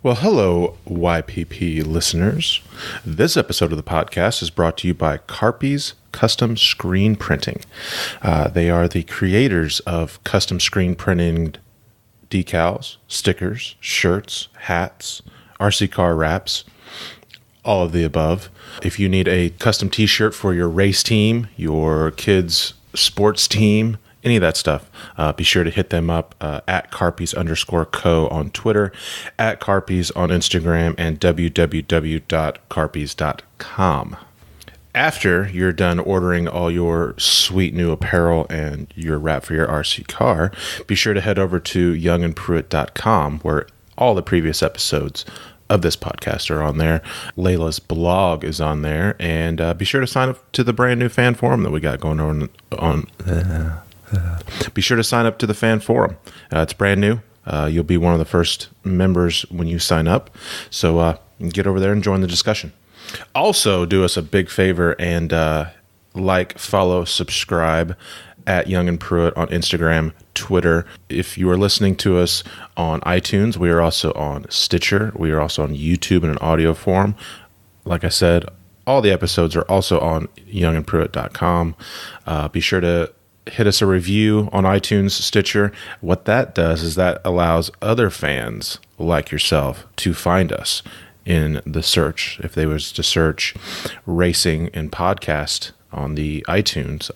Well, hello, YPP listeners. This episode of the podcast is brought to you by Carpy's Custom Screen Printing. They are the creators of custom screen printing decals, stickers, shirts, hats, RC car wraps, all of the above. If you need a custom t-shirt for your race team, your kids' sports team, any of that stuff, be sure to hit them up at Carpies_co on Twitter, at Carpies on Instagram, and www.carpies.com. After you're done ordering all your sweet new apparel and your wrap for your RC car, be sure to head over to youngandpruitt.com, where all the previous episodes of this podcast are on there. Layla's blog is on there, and be sure to sign up to the brand new fan forum that we got going on. Be sure to sign up to the fan forum. It's brand new. You'll be one of the first members when you sign up. So get over there and join the discussion. Also, do us a big favor and like, follow, subscribe at Young and Pruitt on Instagram, Twitter. If you are listening to us on iTunes, we are also on Stitcher. We are also on YouTube in an audio form. Like I said, all the episodes are also on youngandpruitt.com. Be sure to hit us a review on iTunes, Stitcher. What that does is that allows other fans like yourself to find us in the search. If they was to search racing and podcast on the iTunes,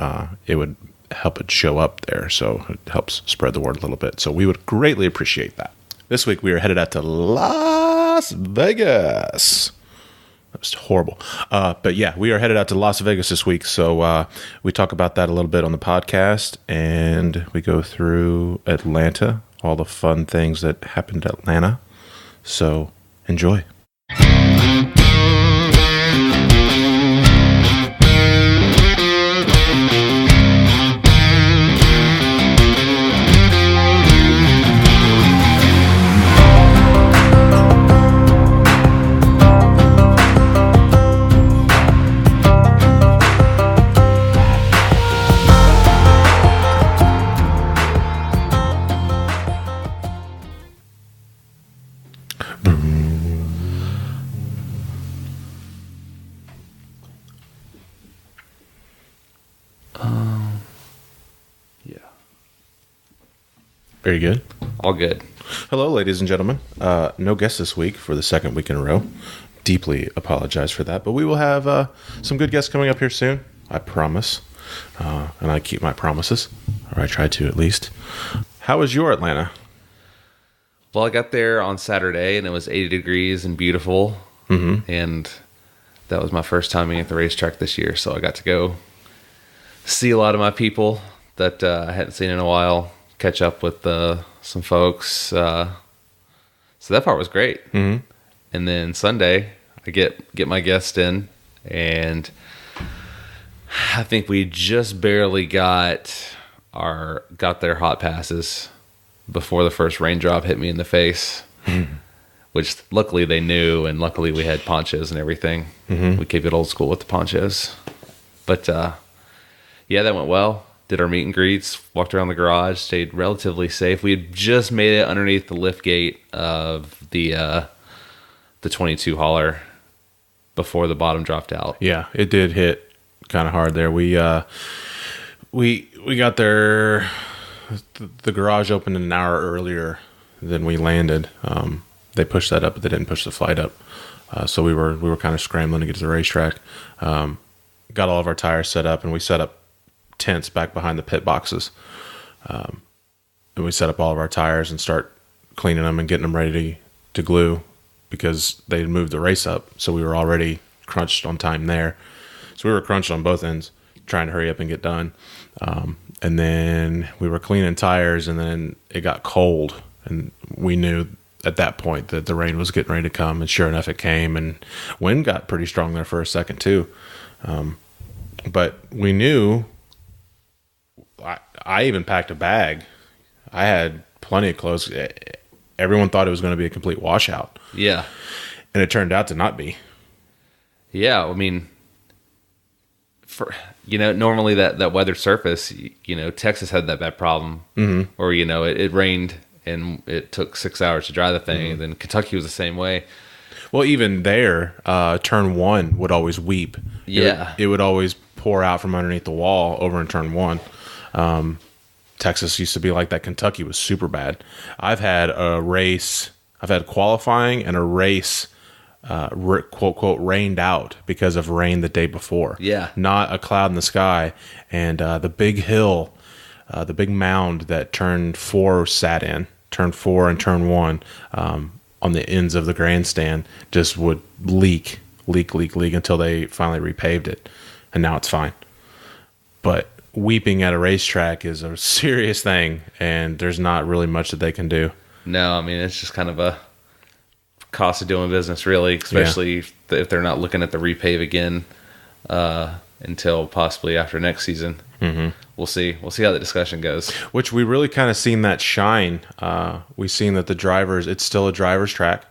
it would help it show up there. So it helps spread the word a little bit. So we would greatly appreciate that. This week we are headed out to Las Vegas. That was horrible. But yeah, we are headed out to Las Vegas this week. So we talk about that a little bit on the podcast, and we go through Atlanta, all the fun things that happened at Atlanta. So enjoy. Very good. All good. Hello, ladies and gentlemen. No guests this week for the second week in a row. Deeply apologize for that, but we will have some good guests coming up here soon. I promise. And I keep my promises, or I try to at least. How was your Atlanta? Well, I got there on Saturday, and it was 80 degrees and beautiful. Mm-hmm. And that was my first time being at the racetrack this year, so I got to go see a lot of my people that I hadn't seen in a while. Catch up with some folks. So that part was great. Mm-hmm. And then Sunday, I get my guest in, and I think we just barely got their hot passes before the first raindrop hit me in the face, which luckily they knew, and luckily we had ponchos and everything. Mm-hmm. We keep it old school with the ponchos. But yeah, that went well. Did our meet and greets, walked around the garage, stayed relatively safe. We had just made it underneath the lift gate of the 22 hauler before the bottom dropped out. Yeah, it did hit kind of hard there. We got there. The garage opened an hour earlier than we landed. They pushed that up, but they didn't push the flight up. So we were kind of scrambling to get to the racetrack. Got all of our tires set up, and we set up tents back behind the pit boxes, and we set up all of our tires and start cleaning them and getting them ready to glue, because they had moved the race up, so we were already crunched on time there. So we were crunched on both ends, trying to hurry up and get done. And then we were cleaning tires, and then it got cold, and we knew at that point that the rain was getting ready to come, and sure enough it came, and wind got pretty strong there for a second too. But we knew. I even packed a bag. I had plenty of clothes. Everyone thought it was going to be a complete washout. Yeah. And it turned out to not be. Yeah, I mean, normally that weather surface, Texas had that bad problem, mm-hmm. where, it rained and it took 6 hours to dry the thing. And then Kentucky was the same way. Well, even there, turn one would always weep. Yeah. It would always pour out from underneath the wall over in turn one. Texas used to be like that. Kentucky was super bad. I've had qualifying and a race, quote, quote, rained out because of rain the day before. Yeah. Not a cloud in the sky. And the big hill, the big mound that turn four sat in, turn four and turn one, on the ends of the grandstand just would leak until they finally repaved it. And now it's fine. But weeping at a racetrack is a serious thing, and there's not really much that they can do. No, I mean, it's just kind of a cost of doing business, really, especially if they're not looking at the repave again until possibly after next season. Mm-hmm. We'll see. We'll see how the discussion goes. Which we really kind of seen that shine. We've seen that the drivers, it's still a driver's track.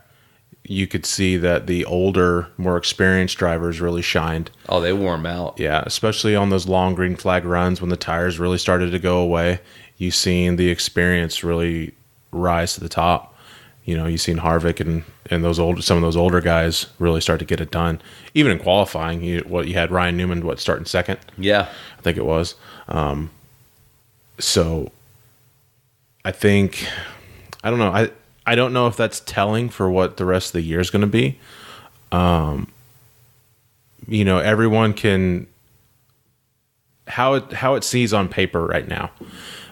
You could see that the older, more experienced drivers really shined. Oh, they wore them out. Yeah, especially on those long green flag runs when the tires really started to go away. You've seen the experience really rise to the top. You know, you've seen Harvick and some of those older guys really start to get it done. Even in qualifying, you had Ryan Newman starting second. Yeah, I think it was. So I think, I don't know. I don't know if that's telling for what the rest of the year is going to be. You know, everyone can how it sees on paper right now.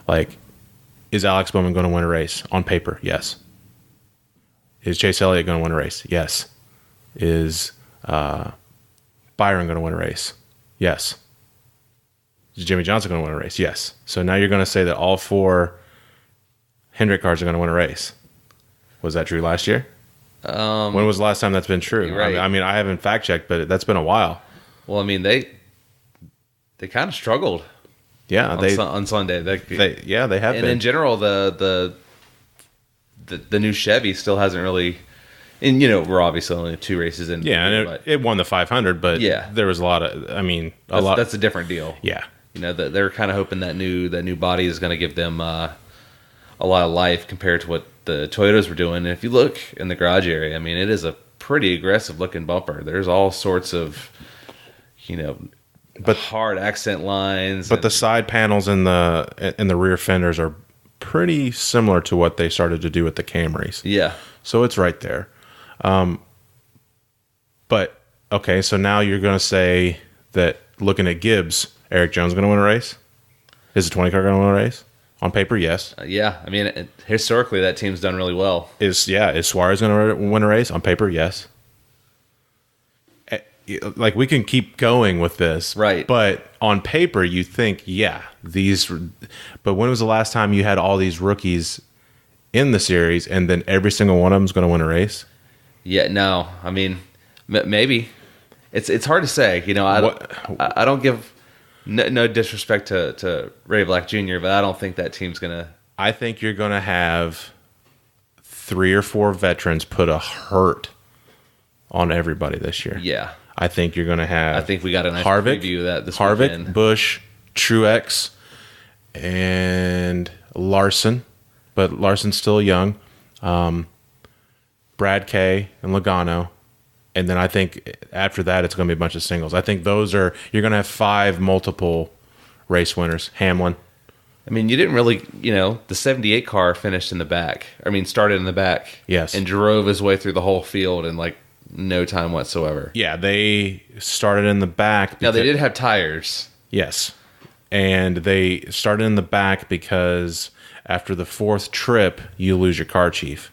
Like, is Alex Bowman going to win a race on paper? Yes. Is Chase Elliott going to win a race? Yes. Is Byron going to win a race? Yes. Is Jimmy Johnson going to win a race? Yes. So now you're going to say that all four Hendrick cars are going to win a race. Was that true last year? When was the last time that's been true? Right. I mean, I haven't fact checked, but that's been a while. Well, I mean, they kind of struggled. Yeah, on Sunday. They have been. And in general, the new Chevy still hasn't really. And you know, we're obviously only 2 races in. Yeah, and it won the 500, but there was a lot of. I mean, That's a different deal. Yeah, you know, they're kind of hoping that new body is going to give them a lot of life compared to what the Toyotas were doing. And if you look in the garage area, I mean, it is a pretty aggressive looking bumper. There's all sorts of, you know, hard accent lines. But the side panels and the rear fenders are pretty similar to what they started to do with the Camrys. Yeah. So it's right there. But okay, so now you're going to say that looking at Gibbs, Eric Jones going to win a race? Is the 20 car going to win a race? On paper, yes. Yeah, I mean, historically, that team's done really well. Is Suarez going to win a race? On paper, yes. Like, we can keep going with this. Right. But on paper, you think, these... But when was the last time you had all these rookies in the series, and then every single one of them is going to win a race? Yeah, no. I mean, maybe. It's hard to say. You know, I don't give... No disrespect to Ray Black Jr., but I don't think that team's going to... I think you're going to have 3 or 4 veterans put a hurt on everybody this year. Yeah. I think you're going to have... I think we got a nice Harvick, preview of that this Harvick, weekend. Busch, Truex, and Larson. But Larson's still young. Brad K and Logano. And then I think after that, it's going to be a bunch of singles. I think you're going to have 5 multiple race winners. Hamlin. I mean, you didn't really, the 78 car finished in the back. I mean, started in the back. Yes. And drove his way through the whole field in like no time whatsoever. Yeah, they started in the back. Now, they did have tires. Yes. And they started in the back because after the 4th trip, you lose your car chief.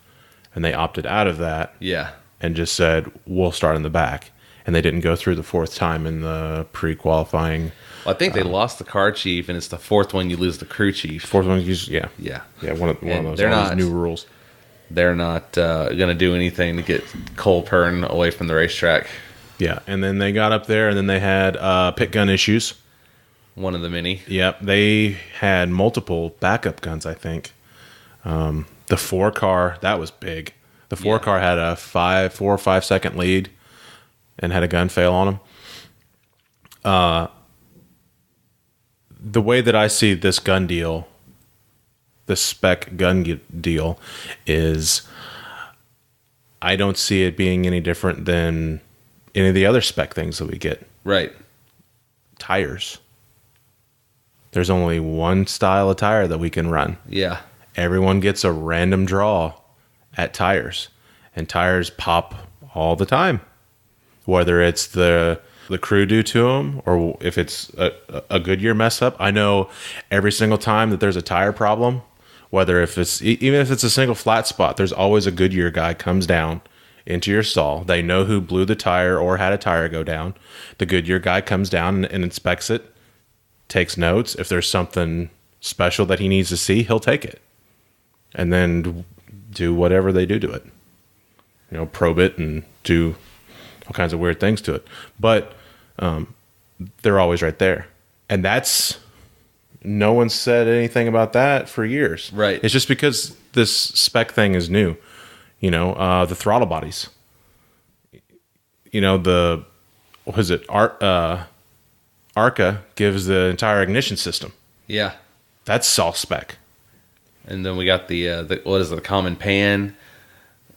And they opted out of that. Yeah. And just said, we'll start in the back. And they didn't go through the 4th time in the pre-qualifying. Well, I think they lost the car chief, and it's the 4th one you lose the crew chief. 4th one, yeah. Yeah. Yeah, one of those, they're those new rules. They're not going to do anything to get Cole Pern away from the racetrack. Yeah, and then they got up there, and then they had pit gun issues. One of the many. Yep, they had multiple backup guns, I think. The 4 car, that was big. The 4 car had a 4 or 5 second lead and had a gun fail on him. The way that I see this gun deal, the spec gun deal is I don't see it being any different than any of the other spec things that we get. Right. Tires. There's only one style of tire that we can run. Yeah. Everyone gets a random draw at tires, and tires pop all the time. Whether it's the crew due to them or if it's a Goodyear mess up. I know every single time that there's a tire problem, whether if it's even if it's a single flat spot, there's always a Goodyear guy comes down into your stall. They know who blew the tire or had a tire go down. The Goodyear guy comes down and inspects it, takes notes. If there's something special that he needs to see, he'll take it and then do whatever they do to it. You know, probe it and do all kinds of weird things to it. But they're always right there. And that's, no one said anything about that for years. Right. It's just because this spec thing is new. You know, the throttle bodies. You know, what is it? Arca gives the entire ignition system. Yeah. That's all spec. And then we got the what is it, the common pan,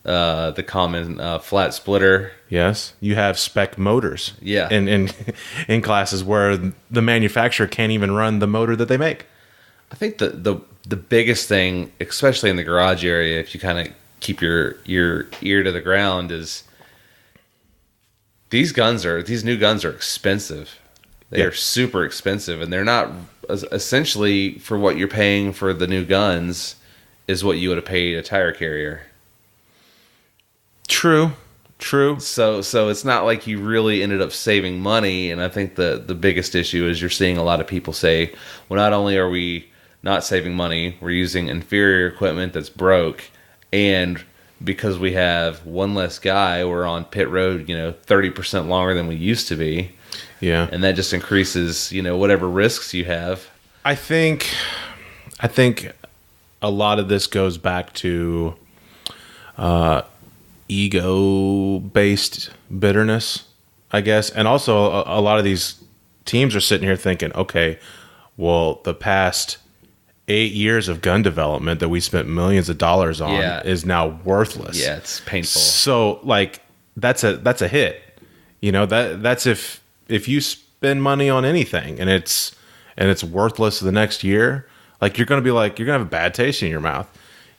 the common flat splitter. Yes, you have spec motors. Yeah. In classes where the manufacturer can't even run the motor that they make. I think the biggest thing, especially in the garage area, if you kind of keep your ear to the ground, is these new guns are expensive. They are super expensive, and they're not essentially for what you're paying for the new guns is what you would have paid a tire carrier. True. So it's not like you really ended up saving money, and I think the biggest issue is you're seeing a lot of people say, well, not only are we not saving money, we're using inferior equipment that's broke, and because we have one less guy, we're on pit road, 30% longer than we used to be. Yeah. And that just increases, whatever risks you have. I think a lot of this goes back to ego-based bitterness, I guess. And also a lot of these teams are sitting here thinking, okay, well, the past 8 years of gun development that we spent millions of dollars on is now worthless. Yeah, it's painful. So like that's a hit. That's if you spend money on anything and it's worthless the next year, like you're gonna have a bad taste in your mouth.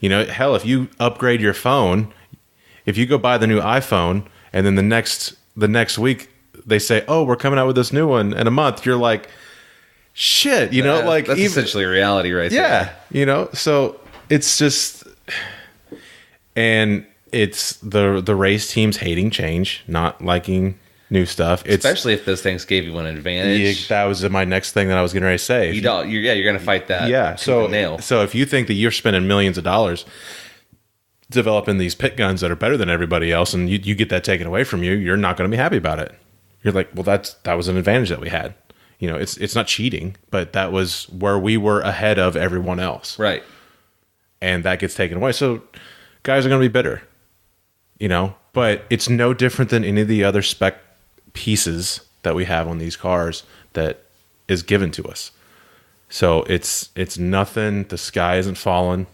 Hell, if you upgrade your phone, if you go buy the new iPhone and then the next week they say, oh, we're coming out with this new one in a month, you're like, shit, that's essentially reality right there. Yeah, so it's just, and it's the race teams hating change, not liking new stuff. Especially if those things gave you an advantage. That was my next thing that I was getting ready to say. You're going to fight that. Yeah, so if you think that you're spending millions of dollars developing these pit guns that are better than everybody else, and you get that taken away from you, you're not going to be happy about it. You're like, well, that was an advantage that we had. It's not cheating, but that was where we were ahead of everyone else. Right. And that gets taken away. So guys are going to be bitter, but it's no different than any of the other spec pieces that we have on these cars that is given to us. So it's nothing. The sky isn't falling.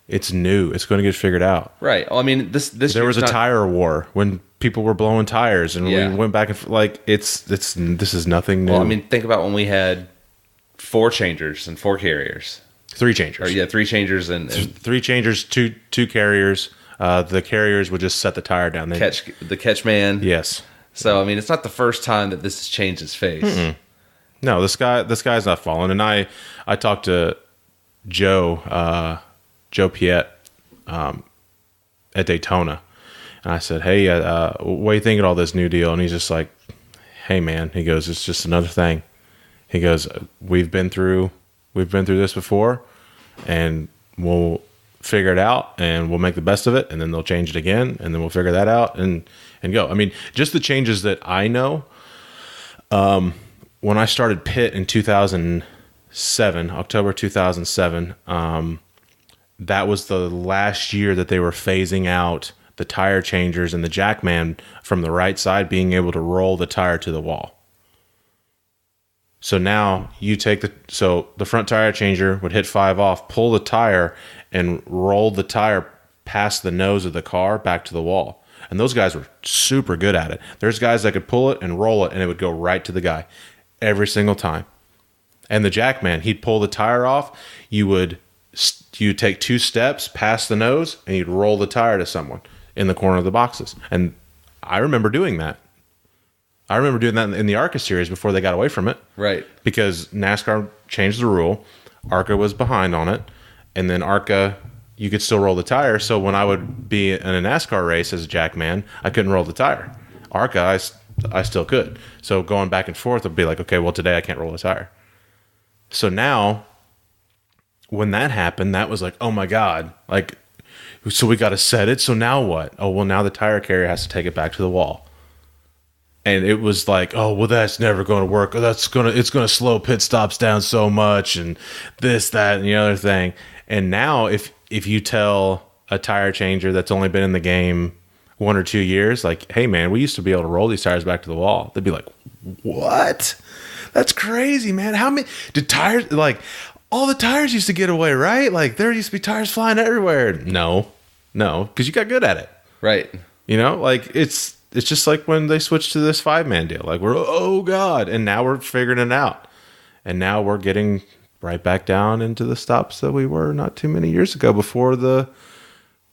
It's new. It's going to get figured out. Right. Well, I mean, there was a tire war when people were blowing tires, and we went back and this is nothing new. Well, I mean, think about when we had 4 changers and 4 carriers. 3 changers. 3 changers and 3 changers, two carriers. The carriers would just set the tire down. The catch man. Yes. So I mean, it's not the first time that this has changed its face. Mm-mm. No, the sky's not falling. And I talked to Joe Piet at Daytona, and I said, hey, what do you think of all this new deal? And he's just like, hey man, he goes, it's just another thing. He goes, we've been through this before, and we'll figure it out, and we'll make the best of it, and then they'll change it again, and then we'll figure that out and go. I mean, just the changes that I know. When I started pit in 2007, October 2007, that was the last year that they were phasing out the tire changers and the jackman from the right side being able to roll the tire to the wall. So now you take the front tire changer would hit 5 off, pull the tire, and roll the tire past the nose of the car back to the wall. And those guys were super good at it. There's guys that could pull it and roll it, and it would go right to the guy every single time. And the jackman, he'd pull the tire off. You take 2 steps past the nose, and you'd roll the tire to someone in the corner of the boxes. And I remember doing that. I remember doing that in the ARCA series before they got away from it. Right. Because NASCAR changed the rule. ARCA was behind on it. And then ARCA, you could still roll the tire. So when I would be in a NASCAR race as a jackman, I couldn't roll the tire. ARCA, I still could. So going back and forth would be like, okay, well, today I can't roll the tire. So now, when that happened, that was like, oh my God. Like, so we got to set it. So now what? Oh, well, now the tire carrier has to take it back to the wall. And it was like, oh, well, that's never going to work. It's going to slow pit stops down so much, and this, that, and the other thing. And now, if you tell a tire changer that's only been in the game 1 or 2 years, like, hey, man, we used to be able to roll these tires back to the wall, they'd be like, what? That's crazy, man. How many did tires, like, all the tires used to get away, right? Like, there used to be tires flying everywhere. No, because you got good at it. Right. You know, like, it's just like when they switched to this 5-man deal. Like, oh God. And now we're figuring it out. And now we're getting right back down into the stops that we were not too many years ago before the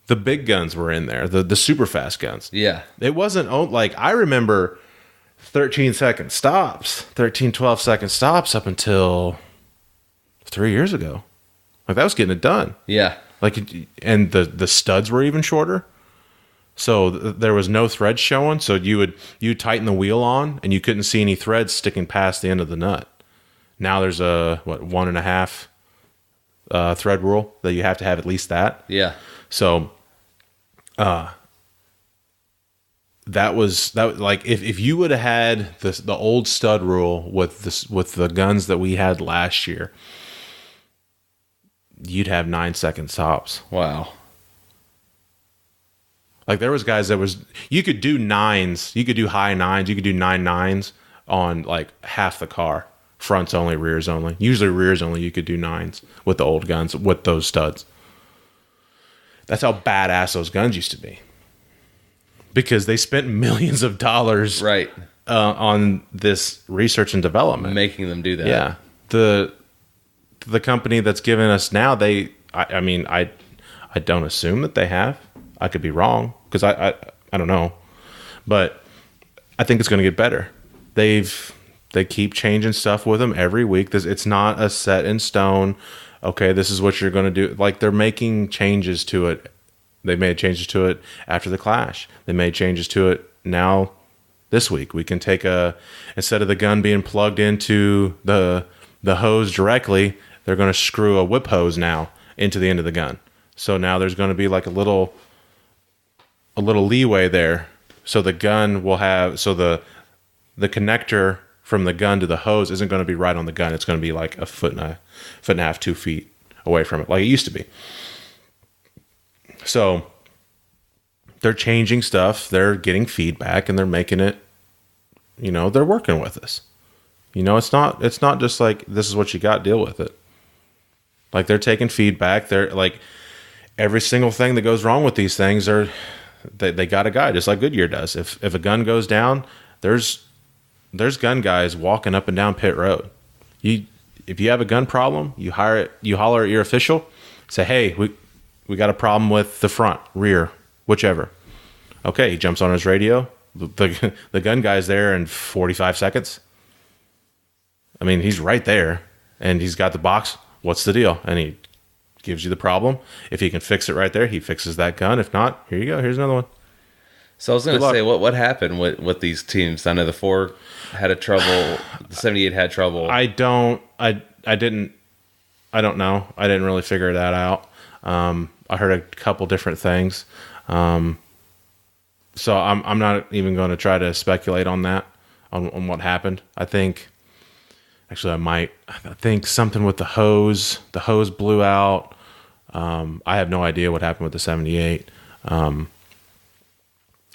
big guns were in there, the super fast guns. Yeah. It wasn't, like, I remember 13-second stops, 12-second stops up until 3 years ago. Like, that was getting it done. Yeah. Like, and the studs were even shorter. So there was no threads showing. So you tighten the wheel on, and you couldn't see any threads sticking past the end of the nut. Now there's a 1.5 thread rule that you have to have at least that. Yeah. So, that was like if you would have had the old stud rule with the guns that we had last year, you'd have 9-second stops. Wow. Like, there was guys you could do 9s, you could do high 9s, you could do 9.9s on like half the car, fronts only, rears only. Usually rears only, you could do 9s with the old guns with those studs. That's how badass those guns used to be, because they spent millions of dollars right on this research and development, making them do that. Yeah, the company that's giving us now, I mean, I don't assume that they have. I could be wrong, because I don't know, but I think it's going to get better. They keep changing stuff with them every week. It's not a set in stone. Okay, this is what you're going to do. Like, they're making changes to it. They made changes to it after the Clash. They made changes to it now this week. We can take instead of the gun being plugged into the hose directly, they're going to screw a whip hose now into the end of the gun. So now there's going to be like a little leeway there. So the gun will have, so the connector from the gun to the hose isn't going to be right on the gun. It's going to be like a foot and a half, 2 feet away from it, like it used to be. So they're changing stuff. They're getting feedback, and they're making it, they're working with us. It's not just like, this is what you got, deal with it. Like, they're taking feedback. They're like, every single thing that goes wrong with these things, they got a guy, just like Goodyear does. If a gun goes down, there's gun guys walking up and down pit road. If you have a gun problem, you holler at your official, say, hey, we got a problem with the front, rear, whichever. Okay, he jumps on his radio. The gun guy's there in 45 seconds. I mean, he's right there, and he's got the box. What's the deal? And he gives you the problem. If he can fix it right there, he fixes that gun. If not, here you go. Here's another one. So I was going to say, what happened with these teams? I know the 4 had a trouble. The 78 had trouble. I don't know. I didn't really figure that out. I heard a couple different things. So I'm not even going to try to speculate on that, on what happened. I think something with the hose. The hose blew out. I have no idea what happened with the 78.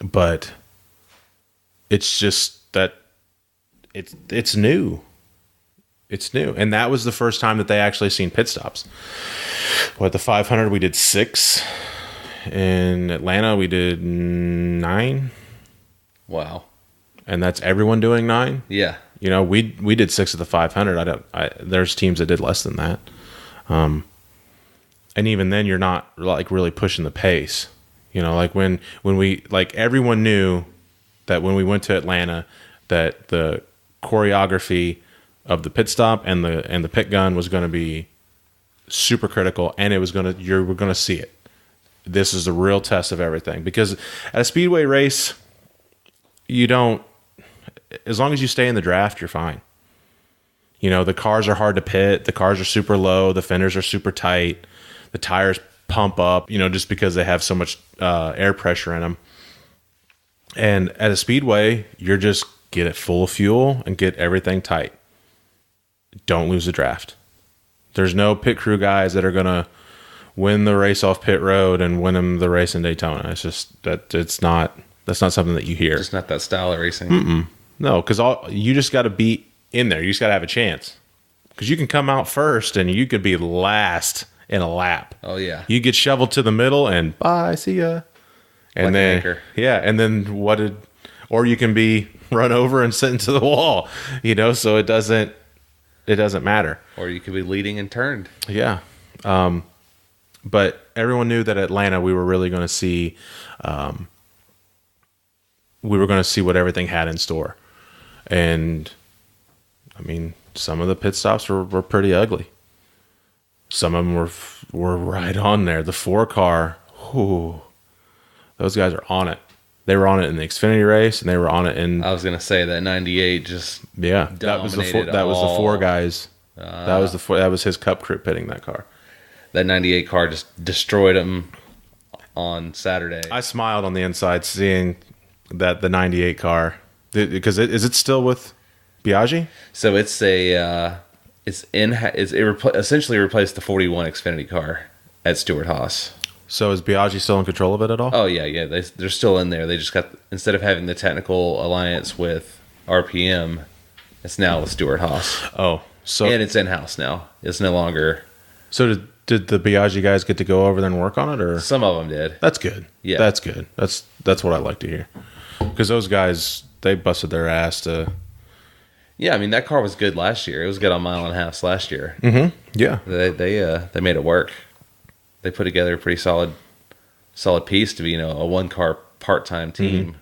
But it's just that it's new. It's new. And that was the first time that they actually seen pit stops. What, the 500, we did 6. In Atlanta, we did 9. Wow. And that's everyone doing 9? Yeah. You know, we did 6 at the 500. There's teams that did less than that. And even then, you're not like really pushing the pace. You know, like when we, like, everyone knew that when we went to Atlanta, that the choreography of the pit stop and the pit gun was going to be super critical, and you were going to see it. This is the real test of everything, because at a speedway race, you don't, as long as you stay in the draft, you're fine. You know, the cars are hard to pit, the cars are super low, the fenders are super tight, the tires pump up, you know, just because they have so much air pressure in them. And at a speedway, you're just get it full of fuel and get everything tight. Don't lose the draft. There's no pit crew guys that are going to win the race off pit road and win them the race in Daytona. It's just that's not something that you hear. Just not that style of racing. No, because you just got to be in there. You just got to have a chance. Because you can come out first and you could be last in a lap. Oh, yeah. You get shoveled to the middle and bye, see ya. And like then, an anchor. yeah, and then or you can be run over and sent into the wall, you know, so it doesn't matter. Or you could be leading and turned. Yeah. But everyone knew that Atlanta, we were really going to see, what everything had in store. And I mean, some of the pit stops were pretty ugly. Some of them were right on there. The 4-car, those guys are on it. They were on it in the Xfinity race, and they were on it in. I was gonna say that 98 just that was the 4 guys. That was his Cup crew pitting that car. That 98 car just destroyed him on Saturday. I smiled on the inside seeing that the 98 car, because is it still with Biaggi? So it's essentially replaced the 41 Xfinity car at Stewart-Haas. So is Biaggi still in control of it at all? Oh yeah, they're still in there. They just got, instead of having the technical alliance with RPM, it's now with Stewart-Haas. Oh, so and it's in house now. It's no longer. So did the Biaggi guys get to go over there and work on it, or some of them did? That's good. Yeah, that's good. That's what I like to hear, because those guys, they busted their ass to. Yeah, I mean, that car was good last year. It was good on mile and a half last year. Mm-hmm. Yeah, they made it work. They put together a pretty solid piece to be, a 1-car part-time team. Mm-hmm.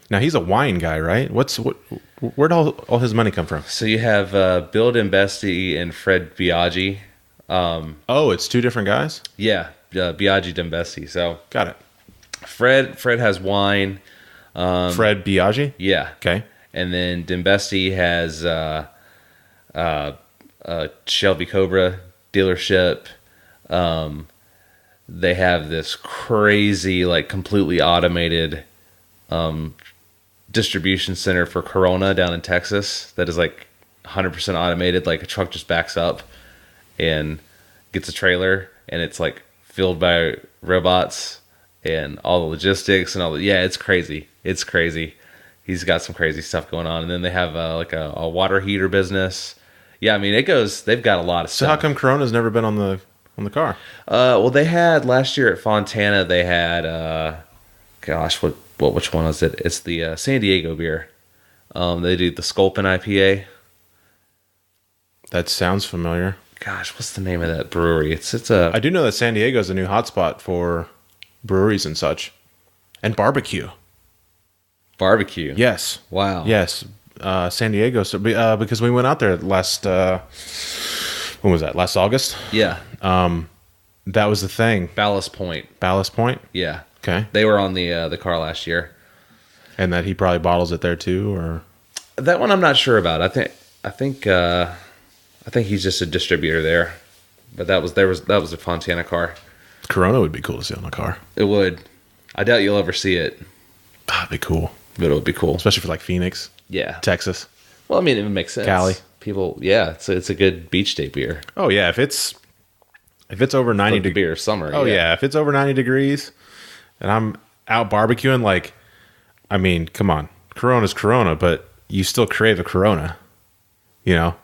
Now he's a wine guy, right? Where'd all his money come from? So you have Bill Dembesti and Fred Biaggi. It's 2 different guys? Yeah, Biaggi, Dembesti. So got it. Fred has wine. Fred Biaggi? Yeah. Okay. And then Dembesti has Shelby Cobra dealership. They have this crazy, like, completely automated distribution center for Corona down in Texas that is like 100% automated. Like, a truck just backs up and gets a trailer, and it's like filled by robots and all the logistics and all the, it's crazy. It's crazy. He's got some crazy stuff going on. And then they have like a water heater business. Yeah, I mean, they've got a lot of stuff. So how come Corona's never been on the car? Well, they had last year at Fontana, they had, which one was it? It's the San Diego beer. They do the Sculpin IPA. That sounds familiar. Gosh, what's the name of that brewery? I do know that San Diego is a new hotspot for breweries and such, and barbecue. Barbecue. Yes. Wow. Yes. San Diego. So because we went out there last. When was that? Last August. Yeah. That was the thing. Ballast Point. Ballast Point. Yeah. Okay. They were on the car last year. And that he probably bottles it there too, or that one I'm not sure about. I think he's just a distributor there. But that was a Fontana car. Corona would be cool to see on a car. It would. I doubt you'll ever see it. That'd be cool. But it would be cool, especially for like Phoenix. Yeah. Texas. Well, I mean, it makes sense. Cali. People, it's a good beach day beer. Oh yeah, if it's over 90 degrees, beer summer. Oh yeah, if it's over 90 degrees, and I'm out barbecuing, like, I mean, come on, Corona's Corona, but you still crave a Corona, you know.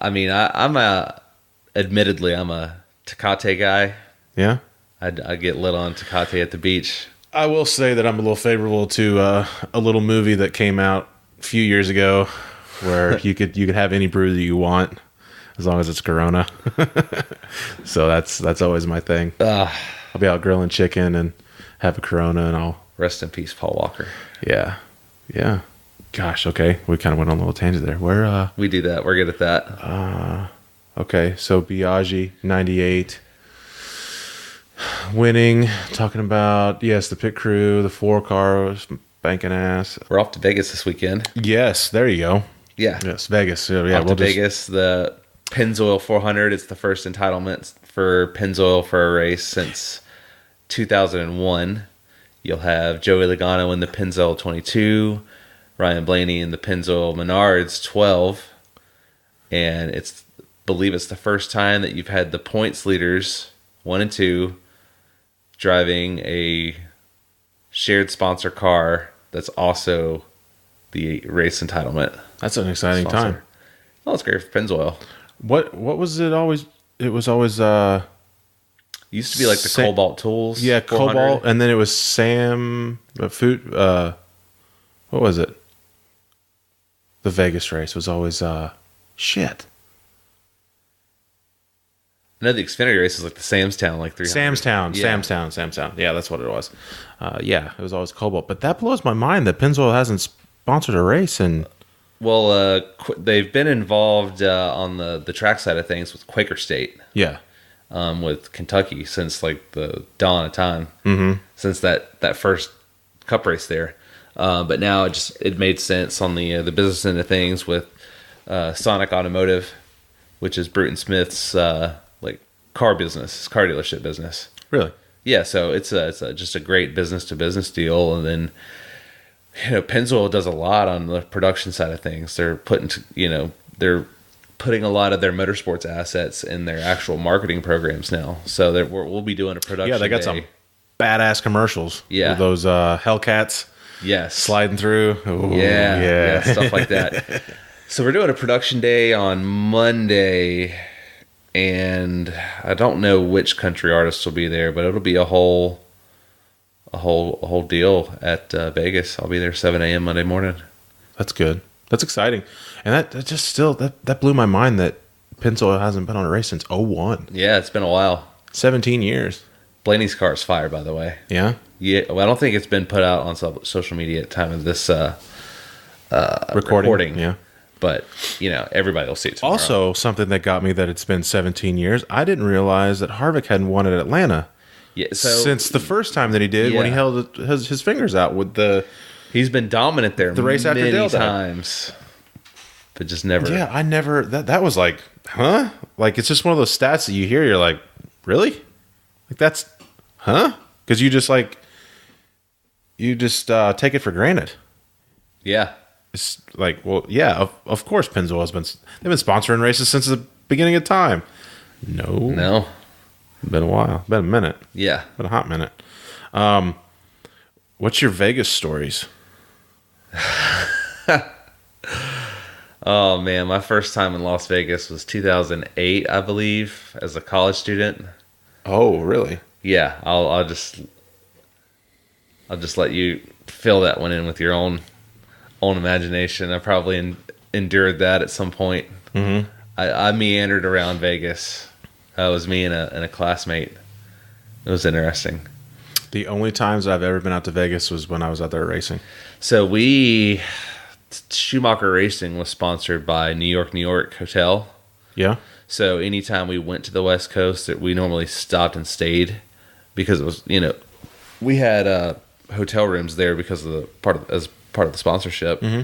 I mean, admittedly, I'm a Tecate guy. Yeah. I get lit on Tecate at the beach. I will say that I'm a little favorable to a little movie that came out a few years ago where you could have any brew that you want as long as it's Corona. So that's always my thing. I'll be out grilling chicken and have a Corona and I'll... Rest in peace, Paul Walker. Yeah. Yeah. Gosh, okay. We kind of went on a little tangent there. Where we do that. We're good at that. Okay, so Biaggi, 98. Winning, talking about, yes, the pit crew, the 4 cars, banking ass. We're off to Vegas this weekend. Yes, there you go. Yeah. Yes, Vegas. Yeah, off to Vegas. The Pennzoil 400. It's the first entitlement for Pennzoil for a race since 2001. You'll have Joey Logano in the Pennzoil 22, Ryan Blaney in the Pennzoil Menards 12, and believe it's the first time that you've had the points leaders 1 and 2 driving a shared sponsor car that's also the race entitlement. That's an exciting sponsor. Time. Oh, it's great for Pennzoil. What was it always? It was always used to be like the Cobalt Tools. Yeah, Cobalt, and then it was Sam Food. What was it? The Vegas race was always shit. I know the Xfinity race was like the Samstown, like 300. Samstown. Yeah, that's what it was. Yeah, it was always Cobalt. But that blows my mind that Pennzoil hasn't sponsored a race. Well, they've been involved on the track side of things with Quaker State. Yeah. With Kentucky since like the dawn of time. Mm-hmm. Since that first Cup race there. But now it made sense on the business end of things with Sonic Automotive, which is Bruton Smith's like car dealership business. Really? Yeah. So it's just a great business to business deal, and then Pennzoil does a lot on the production side of things. They're putting a lot of their motorsports assets in their actual marketing programs now. So we'll be doing a production. Yeah, they got some badass commercials. Yeah, with those Hellcats. Yes, sliding through. Ooh, yeah, stuff like that. So we're doing a production day on Monday, and I don't know which country artists will be there, but it'll be a whole deal at Vegas. I'll be there 7 a.m. Monday morning. That's good. That's exciting, and that just still that blew my mind that Pennzoil hasn't been on a race since 2001. Yeah, it's been a while. 17 years. Blaney's car is fire, by the way. Yeah. Yeah. Well, I don't think it's been put out on social media at the time of this recording. Yeah. But everybody will see it tomorrow. Also, something that got me that it's been 17 years. I didn't realize that Harvick hadn't won at Atlanta. Yeah. So since the first time that he did, when he held his fingers out with the. He's been dominant there the race many after times, but just never. Yeah, I never. That was like, huh? Like it's just one of those stats that you hear. You're like, really? Like that's, huh? Because you just take it for granted. Yeah. It's like, well, yeah, of course Pennzoil they've been sponsoring races since the beginning of time. No. Been a while. Been a minute. Yeah. Been a hot minute. What's your Vegas stories? Oh man, my first time in Las Vegas was 2008, I believe, as a college student. Oh, really? Yeah, I'll just let you fill that one in with your own imagination. I probably endured that at some point. Mm-hmm. I meandered around Vegas. It was me and a classmate. It was interesting. The only times I've ever been out to Vegas was when I was out there racing. So Schumacher Racing was sponsored by New York Hotel. Yeah. So anytime we went to the West Coast, we normally stopped and stayed because it was, we had hotel rooms there because of as part of the sponsorship. Mm-hmm.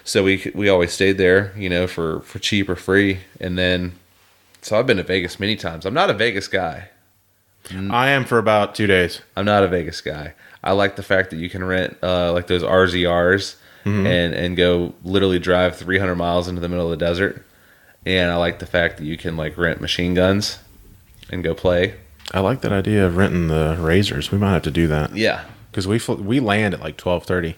So we always stayed there, for cheap or free. And then, so I've been to Vegas many times. I'm not a Vegas guy. I am for about 2 days. I'm not a Vegas guy. I like the fact that you can rent like those RZRs mm-hmm. and go literally drive 300 miles into the middle of the desert. And I like the fact that you can like rent machine guns and go play. I like that idea of renting the Razors. We might have to do that. Yeah. Because we land at like 12:30.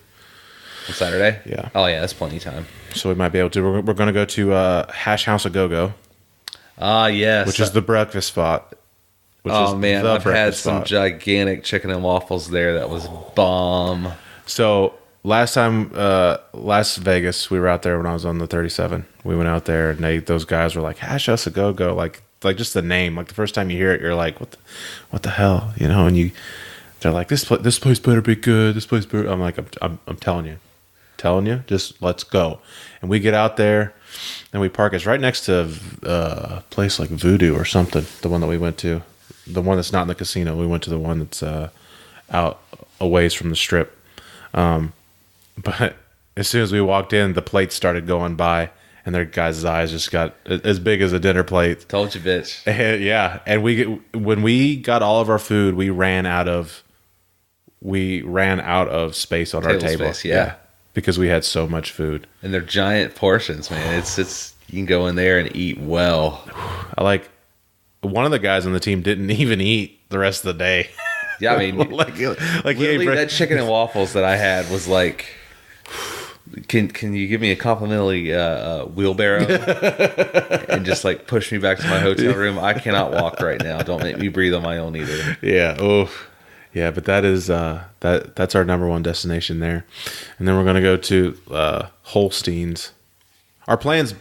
On Saturday? Yeah. Oh, yeah, that's plenty of time. So we might be able to. We're going to go to Hash House A Go Go, Ah, yes. which is the breakfast spot. Oh, man, I've had some spot. gigantic chicken and waffles there that was bomb. So last time, Las Vegas, we were out there when I was on the 37. We went out there, and those guys were like, Hash House A Go Go. Like just the name. Like the first time you hear it, you're like, what the hell? You know, and they're like, this place better be good. This place better. I'm like, I'm telling you, just let's go. And we get out there, and we park. It's right next to a place like Voodoo or something. The one that we went to, the one that's not in the casino. We went to the one that's out a ways from the strip. But as soon as we walked in, the plates started going by, and their guys' eyes just got as big as a dinner plate. Told you, bitch. And, yeah, and when we got all of our food, we ran out of space on our table. Space, yeah, because we had so much food. And they're giant portions, man. It's you can go in there and eat well. I like one of the guys on the team didn't even eat the rest of the day. Yeah, I mean, like literally that chicken and waffles that I had was like, can you give me a complimentary wheelbarrow and just like push me back to my hotel room? I cannot walk right now. Don't make me breathe on my own either. Yeah. Oh, yeah. But that is that's our number one destination there, and then we're gonna go to Holstein's. Our plan's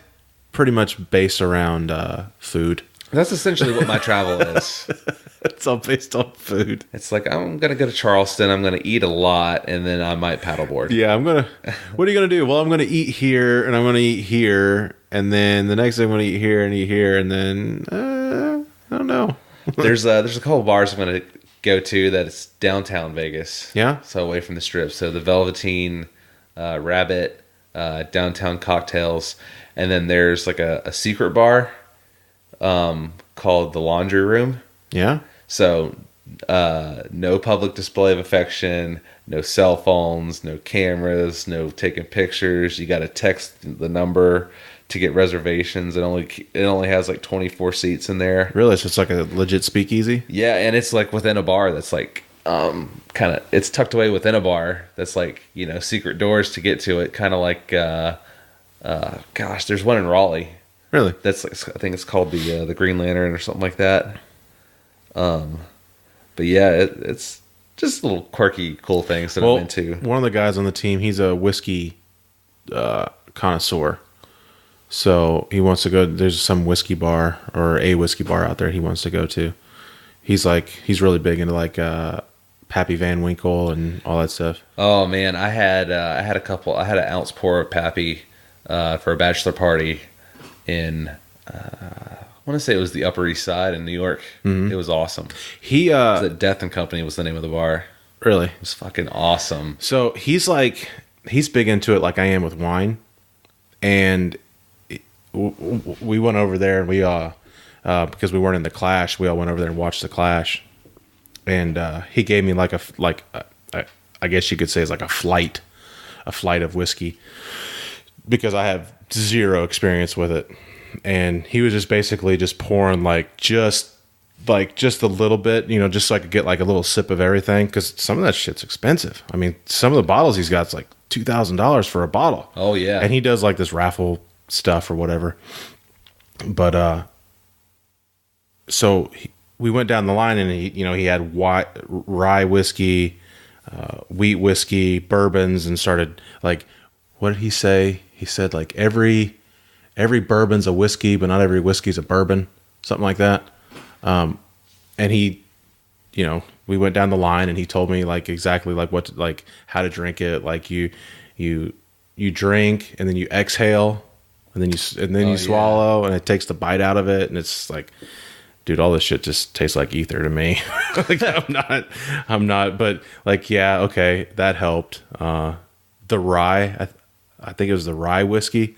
pretty much based around food. That's essentially what my travel is. It's all based on food. It's like, I'm going to go to Charleston. I'm going to eat a lot, and then I might paddleboard. Yeah, what are you going to do? Well, I'm going to eat here, and I'm going to eat here, and then the next day I'm going to eat here, and then, I don't know. There's a couple bars I'm going to go to that is downtown Vegas. Yeah? So away from the strip. So the Velveteen, Rabbit, Downtown Cocktails, and then there's like a secret bar called the Laundry Room. Yeah? So, no public display of affection, no cell phones, no cameras, no taking pictures. You got to text the number to get reservations. It only has like 24 seats in there. Really? So it's like a legit speakeasy? Yeah, and it's like within a bar that's like kind of, it's tucked away within a bar that's like, secret doors to get to it. Kind of like gosh, there's one in Raleigh. Really? That's like, I think it's called the Green Lantern or something like that. But yeah, it's just little quirky, cool things that I'm into. One of the guys on the team, he's a whiskey connoisseur. So he wants to go. There's some whiskey bar or a whiskey bar out there he wants to go to. He's really big into like Pappy Van Winkle and all that stuff. Oh man, I had an ounce pour of Pappy for a bachelor party in I want to say it was the Upper East Side in New York. Mm-hmm. It was awesome. The Death and Company was the name of the bar. Really? It was fucking awesome. So he's big into it like I am with wine. And we went over there and we because we weren't in the Clash, we all went over there and watched the Clash. And he gave me I guess you could say it's like a flight of whiskey, because I have zero experience with it. And he was just basically just pouring just a little bit, just so I could get like a little sip of everything, because some of that shit's expensive. I mean, some of the bottles he's got's like $2,000 for a bottle. Oh yeah. And he does like this raffle stuff or whatever. But so we went down the line, and he had rye whiskey, wheat whiskey, bourbons, and started like, what did he say? He said like every bourbon's a whiskey, but not every whiskey's a bourbon, something like that. And he, we went down the line, and he told me like exactly like how to drink it. Like you drink, and then you exhale, and then you swallow, and it takes the bite out of it, and it's like, dude, all this shit just tastes like ether to me. Like I'm not, but like, yeah, okay, that helped. The rye, I think it was the rye whiskey.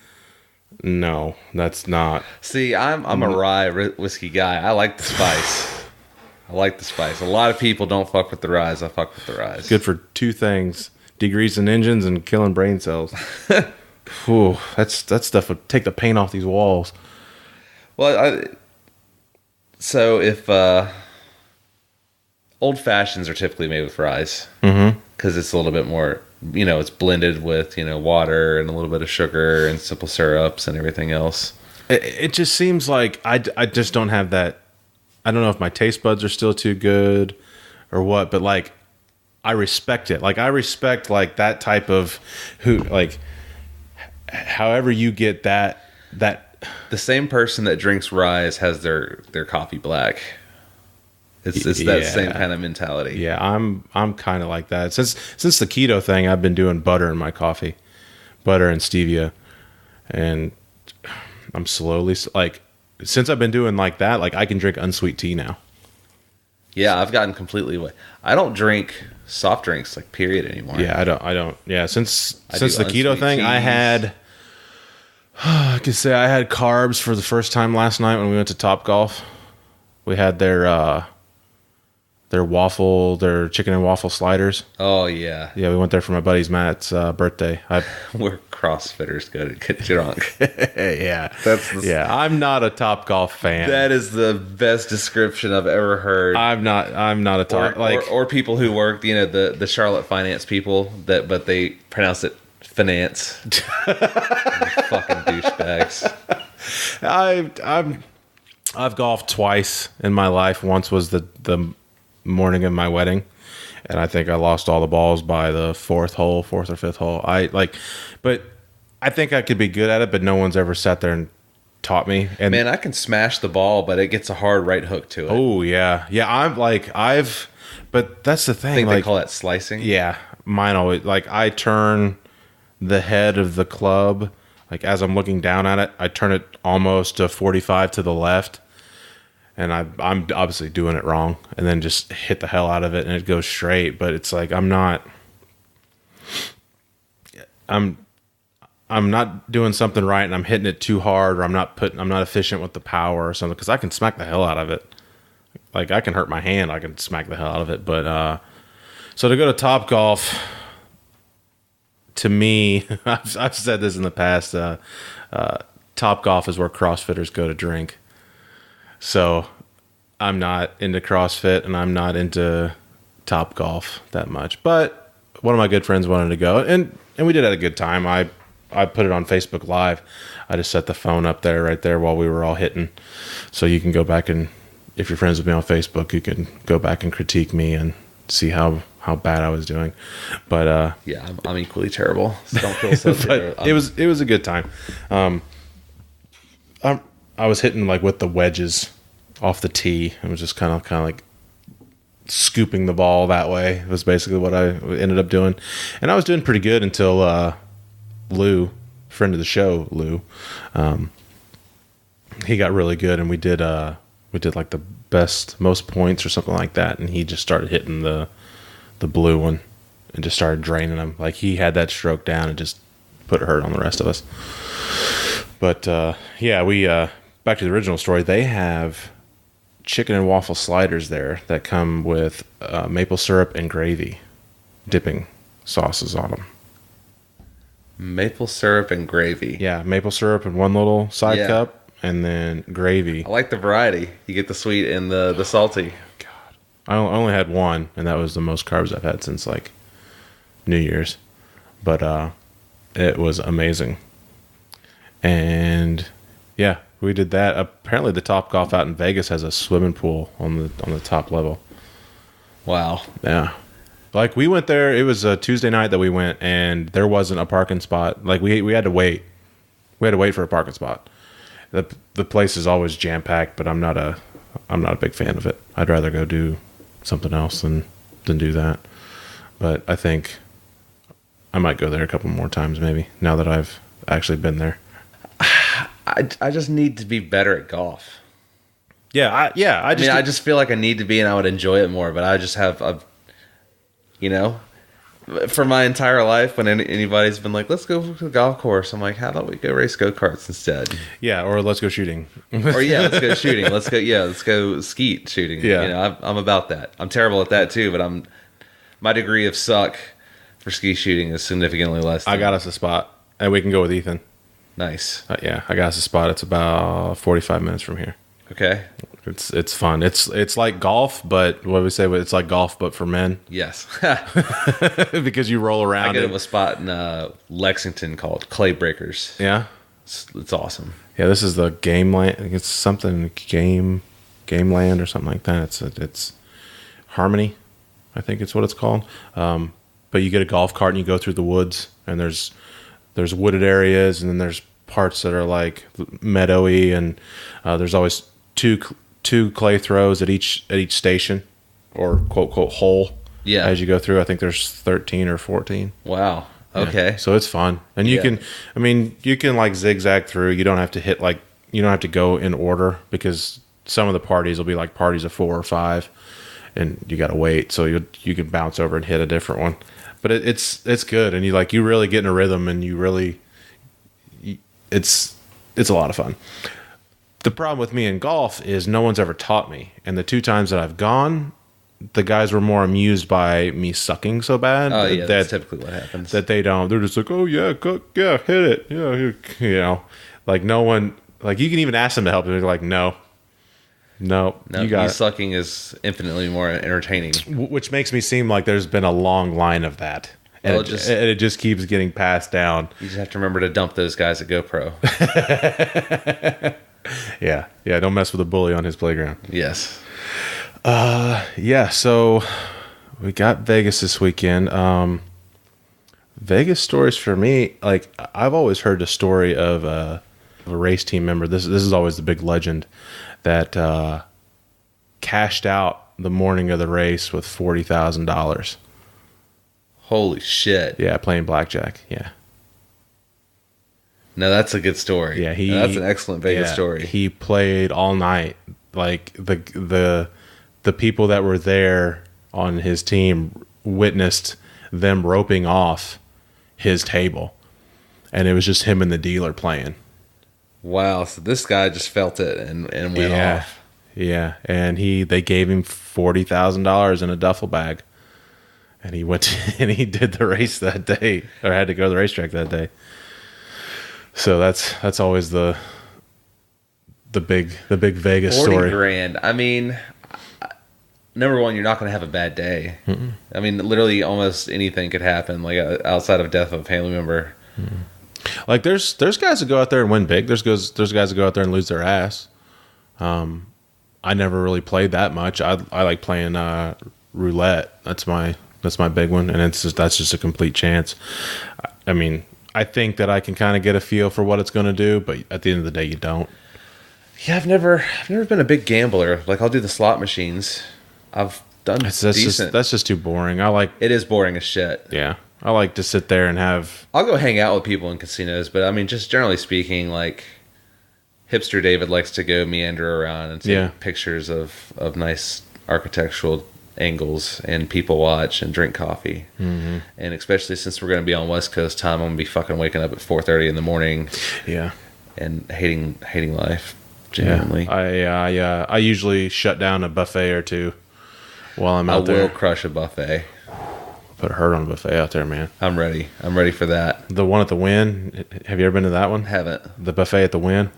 No, that's not. See, I'm a rye whiskey guy. I like the spice. A lot of people don't fuck with the ryes. I fuck with the ryes. Good for two things: degreasing engines and killing brain cells. Ooh, that stuff would take the paint off these walls. Well, so if old fashions are typically made with ryes, because because it's a little bit more, it's blended with, water and a little bit of sugar and simple syrups and everything else. It just seems like I just don't have that. I don't know if my taste buds are still too good or what, but like I respect it. Like I respect like that type of however you get that. The same person that drinks rye has their coffee black. It's that same kind of mentality. Yeah, I'm kind of like that. Since the keto thing, I've been doing butter in my coffee, butter and stevia, and I'm slowly since I've been doing like that, like I can drink unsweet tea now. Yeah, I've gotten completely away. I don't drink soft drinks period anymore. Yeah, I don't. Yeah, since the keto thing, teas. I could say I had carbs for the first time last night when we went to Topgolf. We had their chicken and waffle sliders. Oh yeah. Yeah, we went there for my buddy's Matt's birthday. We're CrossFitters go to get drunk. Yeah. I'm not a Topgolf fan. That is the best description I've ever heard. I'm not a Top or people who work, the Charlotte finance people but they pronounce it finance. Fucking douchebags. I've golfed twice in my life. Once was the morning of my wedding, and I think I lost all the balls by the fourth or fifth hole. But I think I could be good at it, but no one's ever sat there and taught me. And man, I can smash the ball, but it gets a hard right hook to it. Oh yeah. But that's the thing. I think they call that slicing. Yeah, mine always I turn the head of the club, as I'm looking down at it, I turn it almost to 45 to the left, and I'm obviously doing it wrong, and then just hit the hell out of it, and it goes straight. But it's I'm not doing something right, and I'm hitting it too hard, or I'm not efficient with the power or something, because I can smack the hell out of it. I can hurt my hand, I can smack the hell out of it. But so to go to Topgolf, to me, I've said this in the past, Topgolf is where CrossFitters go to drink. So I'm not into CrossFit, and I'm not into Topgolf that much. But one of my good friends wanted to go, and we did have a good time. I put it on Facebook Live. I just set the phone up there right there while we were all hitting. So you can go back, and if you're friends with me on Facebook, you can go back and critique me and see how bad I was doing. But yeah, I'm equally terrible. So don't feel so but it was a good time. I was hitting with the wedges off the tee. I was just kind of scooping the ball that way. It was basically what I ended up doing, and I was doing pretty good until Lou, friend of the show, Lou, he got really good, and we did the most points or something like that, and he just started hitting the blue one and just started draining them. He had that stroke down and just put a hurt on the rest of us. But yeah, we back to the original story. They have chicken and waffle sliders there that come with maple syrup and gravy dipping sauces on them. Maple syrup and gravy. Yeah, maple syrup in one little side cup, and then gravy. I like the variety. You get the sweet and the salty. God, I only had one, and that was the most carbs I've had since New Year's. But it was amazing. And yeah, we did that. Apparently, the Topgolf out in Vegas has a swimming pool on the top level. Wow. Yeah. We went there. It was a Tuesday night that we went, and there wasn't a parking spot. We had to wait. We had to wait for a parking spot. The place is always jam packed, but I'm not a big fan of it. I'd rather go do something else than do that. But I think I might go there a couple more times, maybe, now that I've actually been there. I just need to be better at golf. Yeah, I just feel like I need to be, and I would enjoy it more. But I just have, for my entire life, when anybody's been like, "Let's go to the golf course," I'm like, "How about we go race go-karts instead?" Yeah, or let's go shooting. Let's go shooting. Let's go skeet shooting. Yeah, I'm about that. I'm terrible at that too, but my degree of suck for ski shooting is significantly less. I got us a spot, and we can go with Ethan. Nice. Yeah, I got us a spot. It's about 45 minutes from here. Okay. It's fun. It's like golf, but what we say? It's like golf, but for men. Yes. Because you roll around. I get a spot in Lexington called Clay Breakers. Yeah. It's awesome. Yeah, this is the Game Land. It's something Game Land or something like that. It's Harmony, I think it's what it's called. But you get a golf cart and you go through the woods, and there's wooded areas, and then there's parts that are like meadowy, and there's always two clay throws at each station, or quote hole. Yeah. As you go through, I think there's 13 or 14. Wow. Okay. Yeah. So it's fun, and you can like zigzag through. You don't have to you don't have to go in order, because some of the parties will be like parties of 4 or 5, and you got to wait. So you can bounce over and hit a different one, but it's good, and you really get in a rhythm, and it's a lot of fun. The problem with me in golf is no one's ever taught me, and the 2 times that I've gone, the guys were more amused by me sucking so bad. Oh yeah, that's typically what happens. That they don't. They're just like, oh yeah, yeah, hit it. Yeah, like no one. Like you can even ask them to help, and they're like, no, you got it. Sucking is infinitely more entertaining. Which makes me seem like there's been a long line of that, and it just keeps getting passed down. You just have to remember to dump those guys at GoPro. Yeah. Don't mess with a bully on his playground. Yes. Yeah, so we got Vegas this weekend. Vegas stories for me, like I've always heard the story of a race team member. This is always the big legend that cashed out the morning of the race with $40,000. Holy shit. Yeah, playing blackjack. Yeah. No, that's a good story. Yeah, that's an excellent Vegas story. He played all night. Like the people that were there on his team witnessed them roping off his table, and it was just him and the dealer playing. Wow, so this guy just felt it and went off. Yeah, and they gave him $40,000 in a duffel bag, and he went and he did the race that day, or had to go to the racetrack that day. So that's always the big Vegas 40 story. $40,000. I mean, number one, you're not going to have a bad day. Mm-mm. I mean, literally almost anything could happen, like outside of death of a family member. Mm-mm. Like there's guys that go out there and win big. There's guys that go out there and lose their ass. I never really played that much. I like playing roulette. That's my big one, and that's just a complete chance. I mean, I think that I can kind of get a feel for what it's going to do, but at the end of the day, you don't. Yeah, I've never been a big gambler. Like I'll do the slot machines. I've done decent. That's just too boring. It is boring as shit. Yeah, I like to sit there and have. I'll go hang out with people in casinos, but I mean, just generally speaking, like hipster David likes to go meander around and take pictures of nice architectural angles and people watch and drink coffee. Mm-hmm. And especially since we're going to be on West Coast time, I'm going to be fucking waking up at 4:30 in the morning. Yeah, and hating life. Genuinely. Yeah. I usually shut down a buffet or two while I'm out there. I will crush a buffet. Put a hurt on a buffet out there, man. I'm ready for that. The one at the Wynn. Have you ever been to that one? Haven't. The buffet at the Wynn.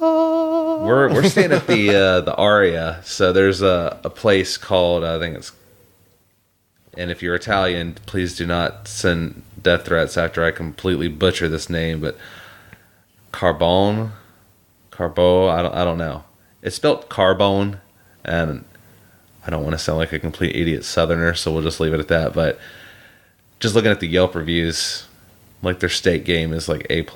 We're staying at the Aria. So there's a place called, I think it's, and if you're Italian, please do not send death threats after I completely butcher this name, but Carbo, I don't know. It's spelled Carbone, and I don't want to sound like a complete idiot Southerner, so we'll just leave it at that. But just looking at the Yelp reviews, like their steak game is like A++.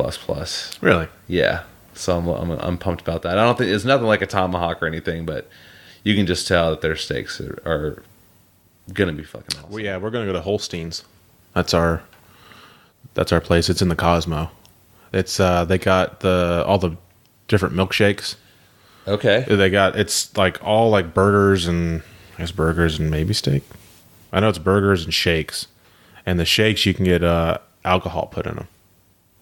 Really? Yeah. So I'm pumped about that. I don't think it's nothing like a tomahawk or anything, but you can just tell that their steaks are gonna be fucking awesome. Well, yeah, we're gonna go to Holstein's. That's our place. It's in the Cosmo. It's they got all the different milkshakes. Okay. It's like all like burgers and I guess burgers and maybe steak. I know it's burgers and shakes, and the shakes you can get alcohol put in them.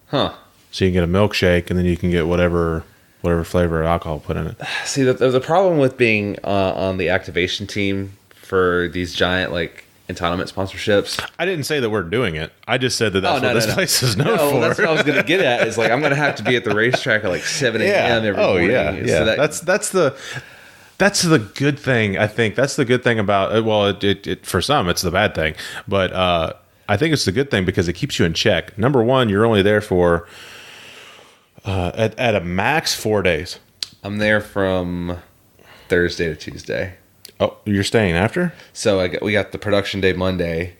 Huh. So you can get a milkshake, and then you can get whatever flavor of alcohol put in it. See, the problem with being on the activation team for these giant like entitlement sponsorships. I didn't say that we're doing it. I just said that that's no, what this place is known for. That's what I was going to get at. Is like I'm going to have to be at the racetrack at like 7 a.m. every morning. Yeah. So that's the good thing. I think that's the good thing about. Well, it for some it's the bad thing, but I think it's the good thing because it keeps you in check. Number one, you're only there for at a max 4 days. I'm there from Thursday to Tuesday. Oh, you're staying after? So we got the production day Monday.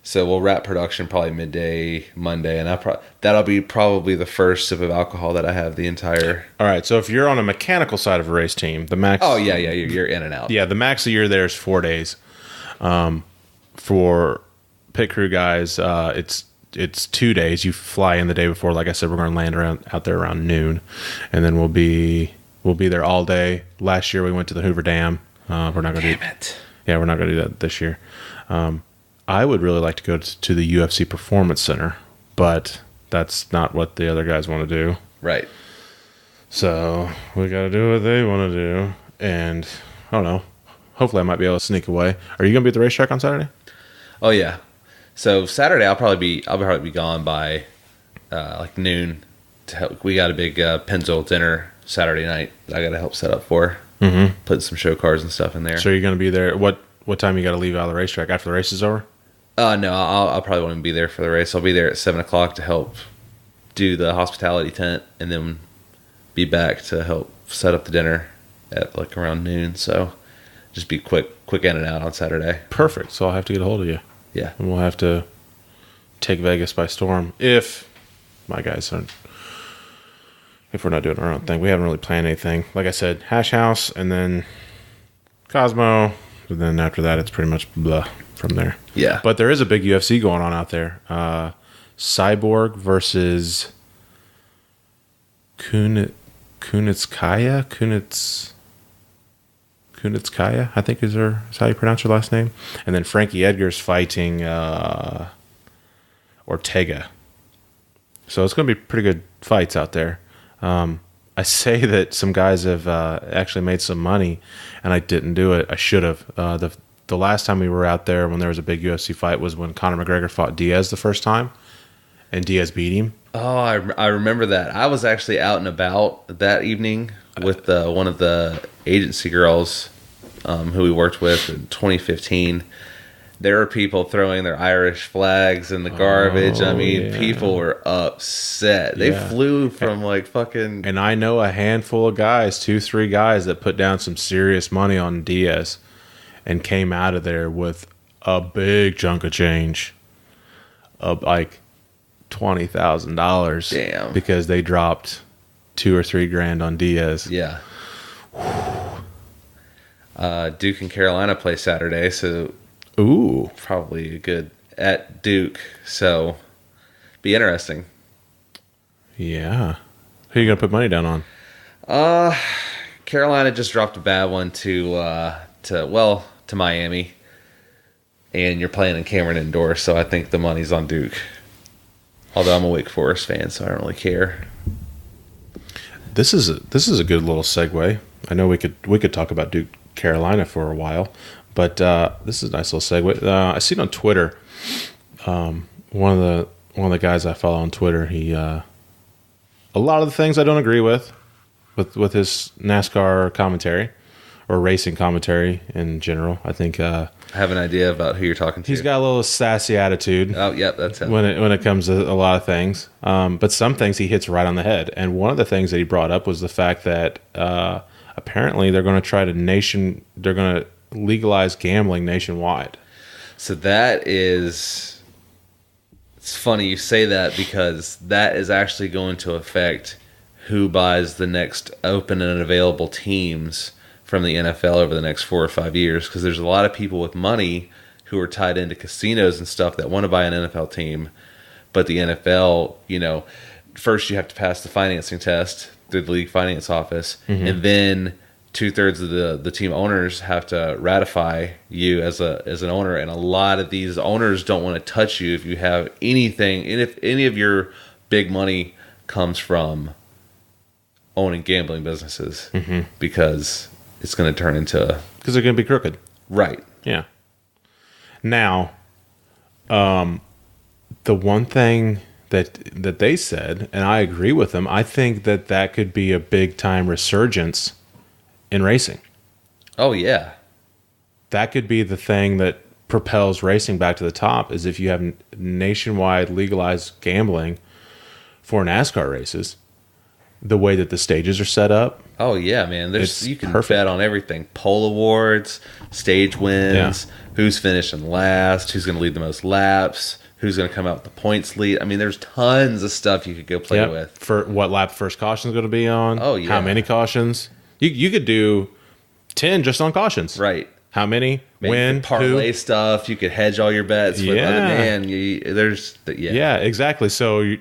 So we'll wrap production probably midday Monday, and that'll be probably the first sip of alcohol that I have the entire. All right. So if you're on a mechanical side of a race team, the max. Oh yeah, you're in and out. Yeah, the max that you're there is 4 days. For pit crew guys, it's 2 days. You fly in the day before. Like I said, we're going to land out there around noon, and then we'll be there all day. Last year we went to the Hoover Dam. We're not going to do it. Yeah, we're not going to do that this year. I would really like to go to the UFC Performance Center, but that's not what the other guys want to do. Right. So we got to do what they want to do, and I don't know. Hopefully, I might be able to sneak away. Are you going to be at the racetrack on Saturday? Oh yeah. So Saturday, I'll probably be gone by like noon. We got a big Pennzoil dinner Saturday night that I got to help set up for. Mm-hmm. Put some show cars and stuff in there. So you're going to be there. What time you got to leave out of the racetrack after the race is over? No, I'll probably won't be there for the race. I'll be there at 7:00 to help do the hospitality tent, and then be back to help set up the dinner at like around noon. So just be quick in and out on Saturday. Perfect. So I'll have to get a hold of you. Yeah, and we'll have to take Vegas by storm if my guys aren't. If we're not doing our own thing, we haven't really planned anything. Like I said, Hash House, and then Cosmo, and then after that, it's pretty much blah from there. Yeah. But there is a big UFC going on out there. Cyborg versus Kunitskaya, I think is how you pronounce her last name. And then Frankie Edgar's fighting Ortega. So it's going to be pretty good fights out there. I say that some guys have actually made some money, and I didn't do it. I should have. The last time we were out there when there was a big UFC fight was when Conor McGregor fought Diaz the first time, and Diaz beat him. Oh, I remember that. I was actually out and about that evening with one of the agency girls who we worked with in 2015. There were people throwing their Irish flags in the garbage. I mean, people were upset. They flew from like fucking... And I know a handful of guys, 2-3 guys, that put down some serious money on Diaz and came out of there with a big chunk of change of like $20,000. Damn. Because they dropped $2 or $3 grand on Diaz. Yeah. Duke and Carolina play Saturday, so... Ooh. Probably a good at Duke, so be interesting. Yeah. Who are you going to put money down on? Carolina just dropped a bad one to Miami. And you're playing in Cameron indoors, so I think the money's on Duke. Although I'm a Wake Forest fan, so I don't really care. This is a good little segue. I know we could talk about Duke Carolina for a while. But this is a nice little segue. I seen on Twitter, one of the guys I follow on Twitter. He a lot of the things I don't agree with his NASCAR commentary or racing commentary in general. I think I have an idea about who you're talking to. He's got a little sassy attitude. Oh, yep, that's him. When it comes to a lot of things, but some things he hits right on the head. And one of the things that he brought up was the fact that apparently they're going to try to legalize gambling nationwide. So it's funny you say that, because that is actually going to affect who buys the next open and available teams from the NFL over the next 4 or 5 years, because there's a lot of people with money who are tied into casinos and stuff that want to buy an NFL team, but the NFL, first you have to pass the financing test through the league finance office, and then 2/3 of the team owners have to ratify you as an owner, and a lot of these owners don't want to touch you if you have anything, and if any of your big money comes from owning gambling businesses, because it's going to turn into... Because they're going to be crooked. Right. Yeah. Now, the one thing that they said, and I agree with them, I think that could be a big time resurgence in racing. Oh yeah, That could be the thing that propels racing back to the top, is if you have nationwide legalized gambling for NASCAR races, the way that the stages are set up. oh yeah, man. It's You can perfect. bet on everything: pole awards, stage wins, who's finishing last, who's going to lead the most laps, who's going to come out with the points lead. I mean, there's tons of stuff you could go play Yep. with. For what lap first caution is going to be on. Oh, yeah. How many cautions? You could do 10 just on cautions. Right. How many? Man, When? you could parlay Who? stuff. You could hedge all your bets with Yeah. other man. Yeah, exactly. So,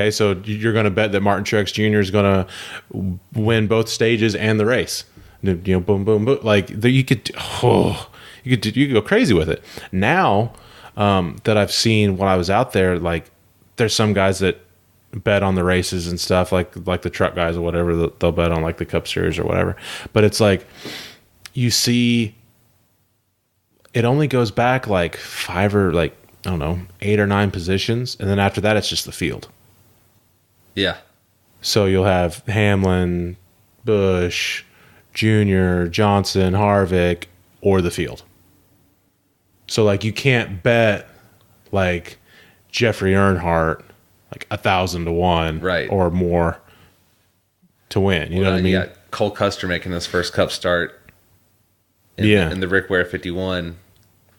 so you're going to bet that Martin Truex Jr. is going to win both stages and the race. Boom, boom, boom. Like you could go crazy with it. Now that I've seen when I was out there, like there's some guys that bet on the races and stuff, like the truck guys or whatever. They'll bet on like the Cup Series or whatever. But it's like you see. It only goes back like 5 or like, I don't know, 8 or 9 positions. And then after that, it's just the field. Yeah. So you'll have Hamlin, Busch, Junior, Johnson, Harvick, or the field. So like you can't bet like Jeffrey Earnhardt like 1,000 to 1 Right. or more to win. You know what I mean? You got Cole Custer making his first Cup start. Yeah. In the Rick Ware 51,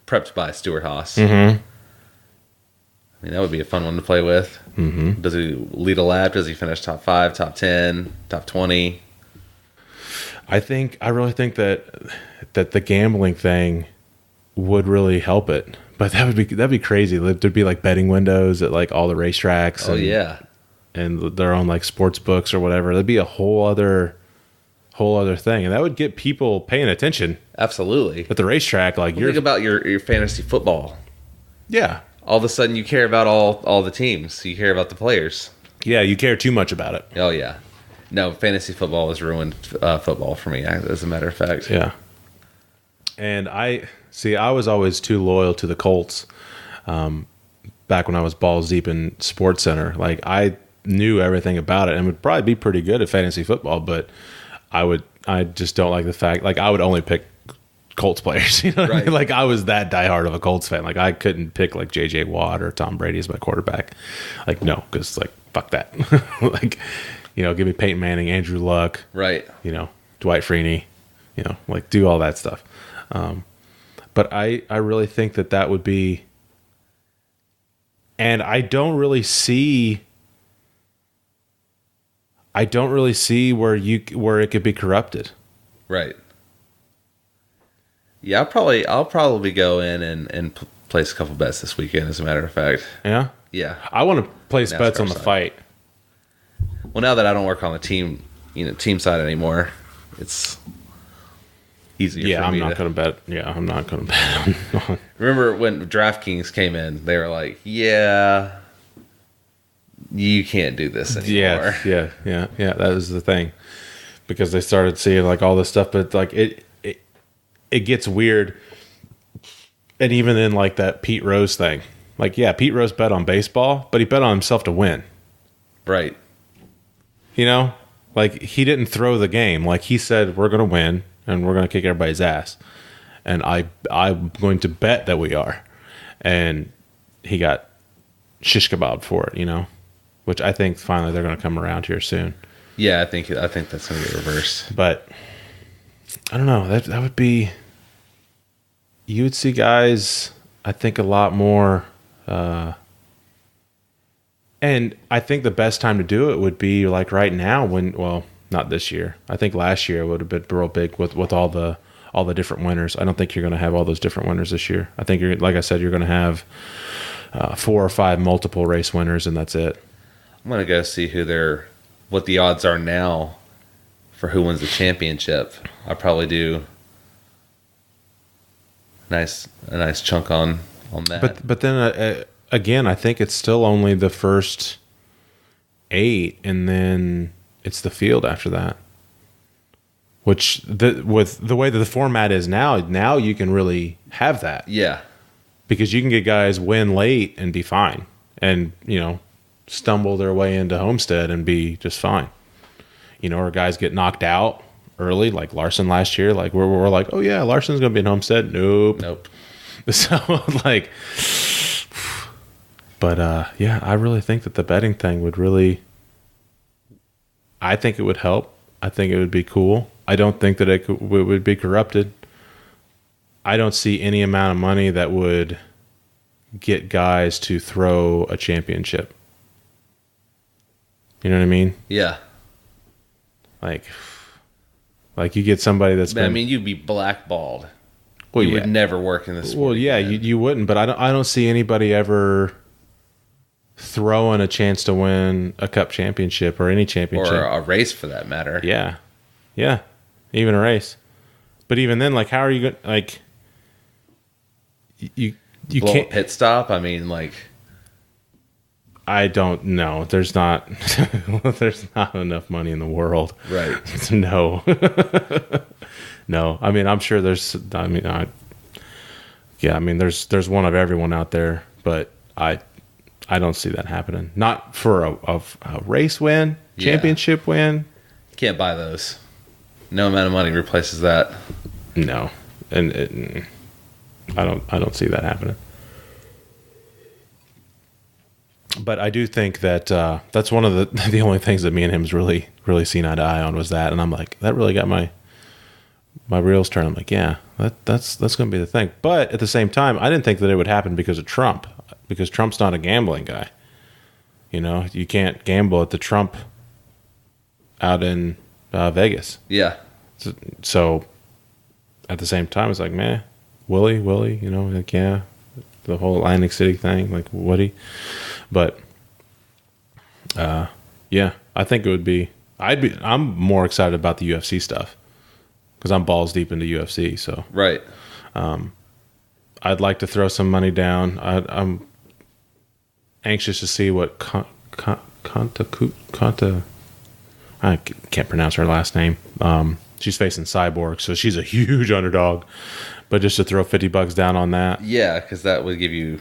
prepped by Stuart Haas. Mm-hmm. I mean, that would be a fun one to play with. Mm-hmm. Does he lead a lap? Does he finish top 5, top 10, top 20? I really think that the gambling thing would really help it. But that'd be crazy. There'd be like betting windows at like all the racetracks. Oh, yeah. And their own like sports books or whatever. That'd be a whole other thing, and that would get people paying attention Absolutely. at the racetrack. Like Think about your fantasy football. yeah, All of a sudden, you care about all the teams. You care about the players. you care too much about it. Oh, yeah. No, fantasy football has ruined football for me, as a matter of fact. Yeah. And I was always too loyal to the Colts. Back when I was balls deep in Sports Center, like I knew everything about it and would probably be pretty good at fantasy football, but I just don't like the fact, like I would only pick Colts players, you know what I mean? Like I was that diehard of a Colts fan. Like I couldn't pick like JJ Watt or Tom Brady as my quarterback. Like no, because like fuck that. Like, give me Peyton Manning, Andrew Luck, Right. Dwight Freeney, like do all that stuff. But I really think that would be, and I don't really see where it could be corrupted. Right. Yeah, I'll probably go in and place a couple bets this weekend, as a matter of fact. Yeah? Yeah. I want to place NASCAR bets on the side. fight. Well, now that I don't work on the team side anymore, it's easier Yeah, for I'm me not to... going to bet. Yeah, I'm not going to bet on. Remember when DraftKings came in, they were like, yeah, you can't do this anymore. Yeah. That was the thing, because they started seeing like all this stuff, but like it gets weird. And even in like that Pete Rose thing, like Pete Rose bet on baseball, but he bet on himself to win. Right. Like he didn't throw the game. Like he said, we're going to win and we're going to kick everybody's ass, and I'm going to bet that we are. And he got shish kebab for it, which I think finally they're going to come around here soon. Yeah, I think that's going to get reversed. But I don't know. That would be. You would see guys, I think, a lot more. And I think the best time to do it would be like right now not this year. I think last year would have been real big with all the different winners. I don't think you're going to have all those different winners this year. I think like I said, you're going to have 4 or 5 multiple race winners, and that's it. I'm going to go see what the odds are now for who wins the championship. I'll probably do a nice chunk on that. But then again, I think it's still only the first 8, and then it's the field after that. Which with the way that the format is now you can really have that. Yeah. because you can get guys win late and be fine, and stumble their way into Homestead and be just fine. Or guys get knocked out early, like Larson last year. Like we're like, oh yeah, Larson's gonna be in Homestead. Nope. So like, but yeah, I really think that the betting thing would really. I think it would help. I think it would be cool. I don't think that it would be corrupted. I don't see any amount of money that would get guys to throw a championship. You know what I mean? Yeah. Like you get somebody that's I mean, you'd be blackballed. Well, you would never work in this sport. Well, yeah, you wouldn't, but I don't see anybody ever throwing a chance to win a cup championship or any championship. Or a race for that matter. Yeah. Yeah. Even a race. But even then, like, how are you going to, like, you can't. Pit stop? I mean, like. I don't know. There's not enough money in the world. Right. No. No. I mean, I'm sure there's one of everyone out there, but I don't see that happening. Not for a race win, championship win. Can't buy those. No amount of money replaces that. No, and I don't see that happening. But I do think that that's one of the only things that me and him's really seen eye to eye on was that, and I'm like, that really got my wheels turning. I'm like, yeah, that's going to be the thing. But at the same time, I didn't think that it would happen because of Trump. Because Trump's not a gambling guy. You can't gamble at the Trump out in Vegas. Yeah. So at the same time, it's like, man, Willie, like, yeah, the whole Atlantic City thing, like Woody. But yeah, I think it would be. I'm more excited about the UFC stuff because I'm balls deep into UFC. So right. I'd like to throw some money down. I'm anxious to see what Conta. I can't pronounce her last name. She's facing Cyborg, so she's a huge underdog. But just to throw $50 down on that, yeah, because that would give you,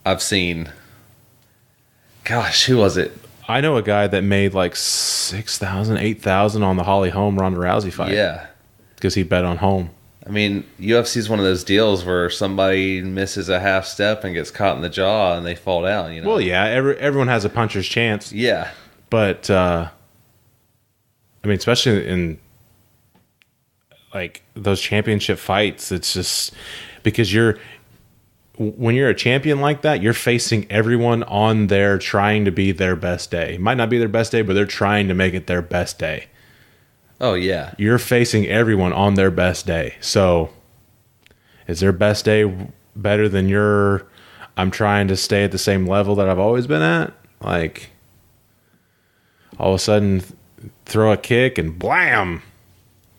I've seen. Gosh, who was it? I know a guy that made like $6,000, $8,000 on the Holly Holm Ronda Rousey fight. Yeah, because he bet on Holm. I mean, UFC is one of those deals where somebody misses a half step and gets caught in the jaw and they fall down. Well, yeah, everyone has a puncher's chance. Yeah, but I mean, especially in like those championship fights, it's just because when you're a champion like that, you're facing everyone on their trying to be their best day. It might not be their best day, but they're trying to make it their best day. Oh, yeah. You're facing everyone on their best day. So is their best day better than your, I'm trying to stay at the same level that I've always been at? Like, all of a sudden, throw a kick and blam.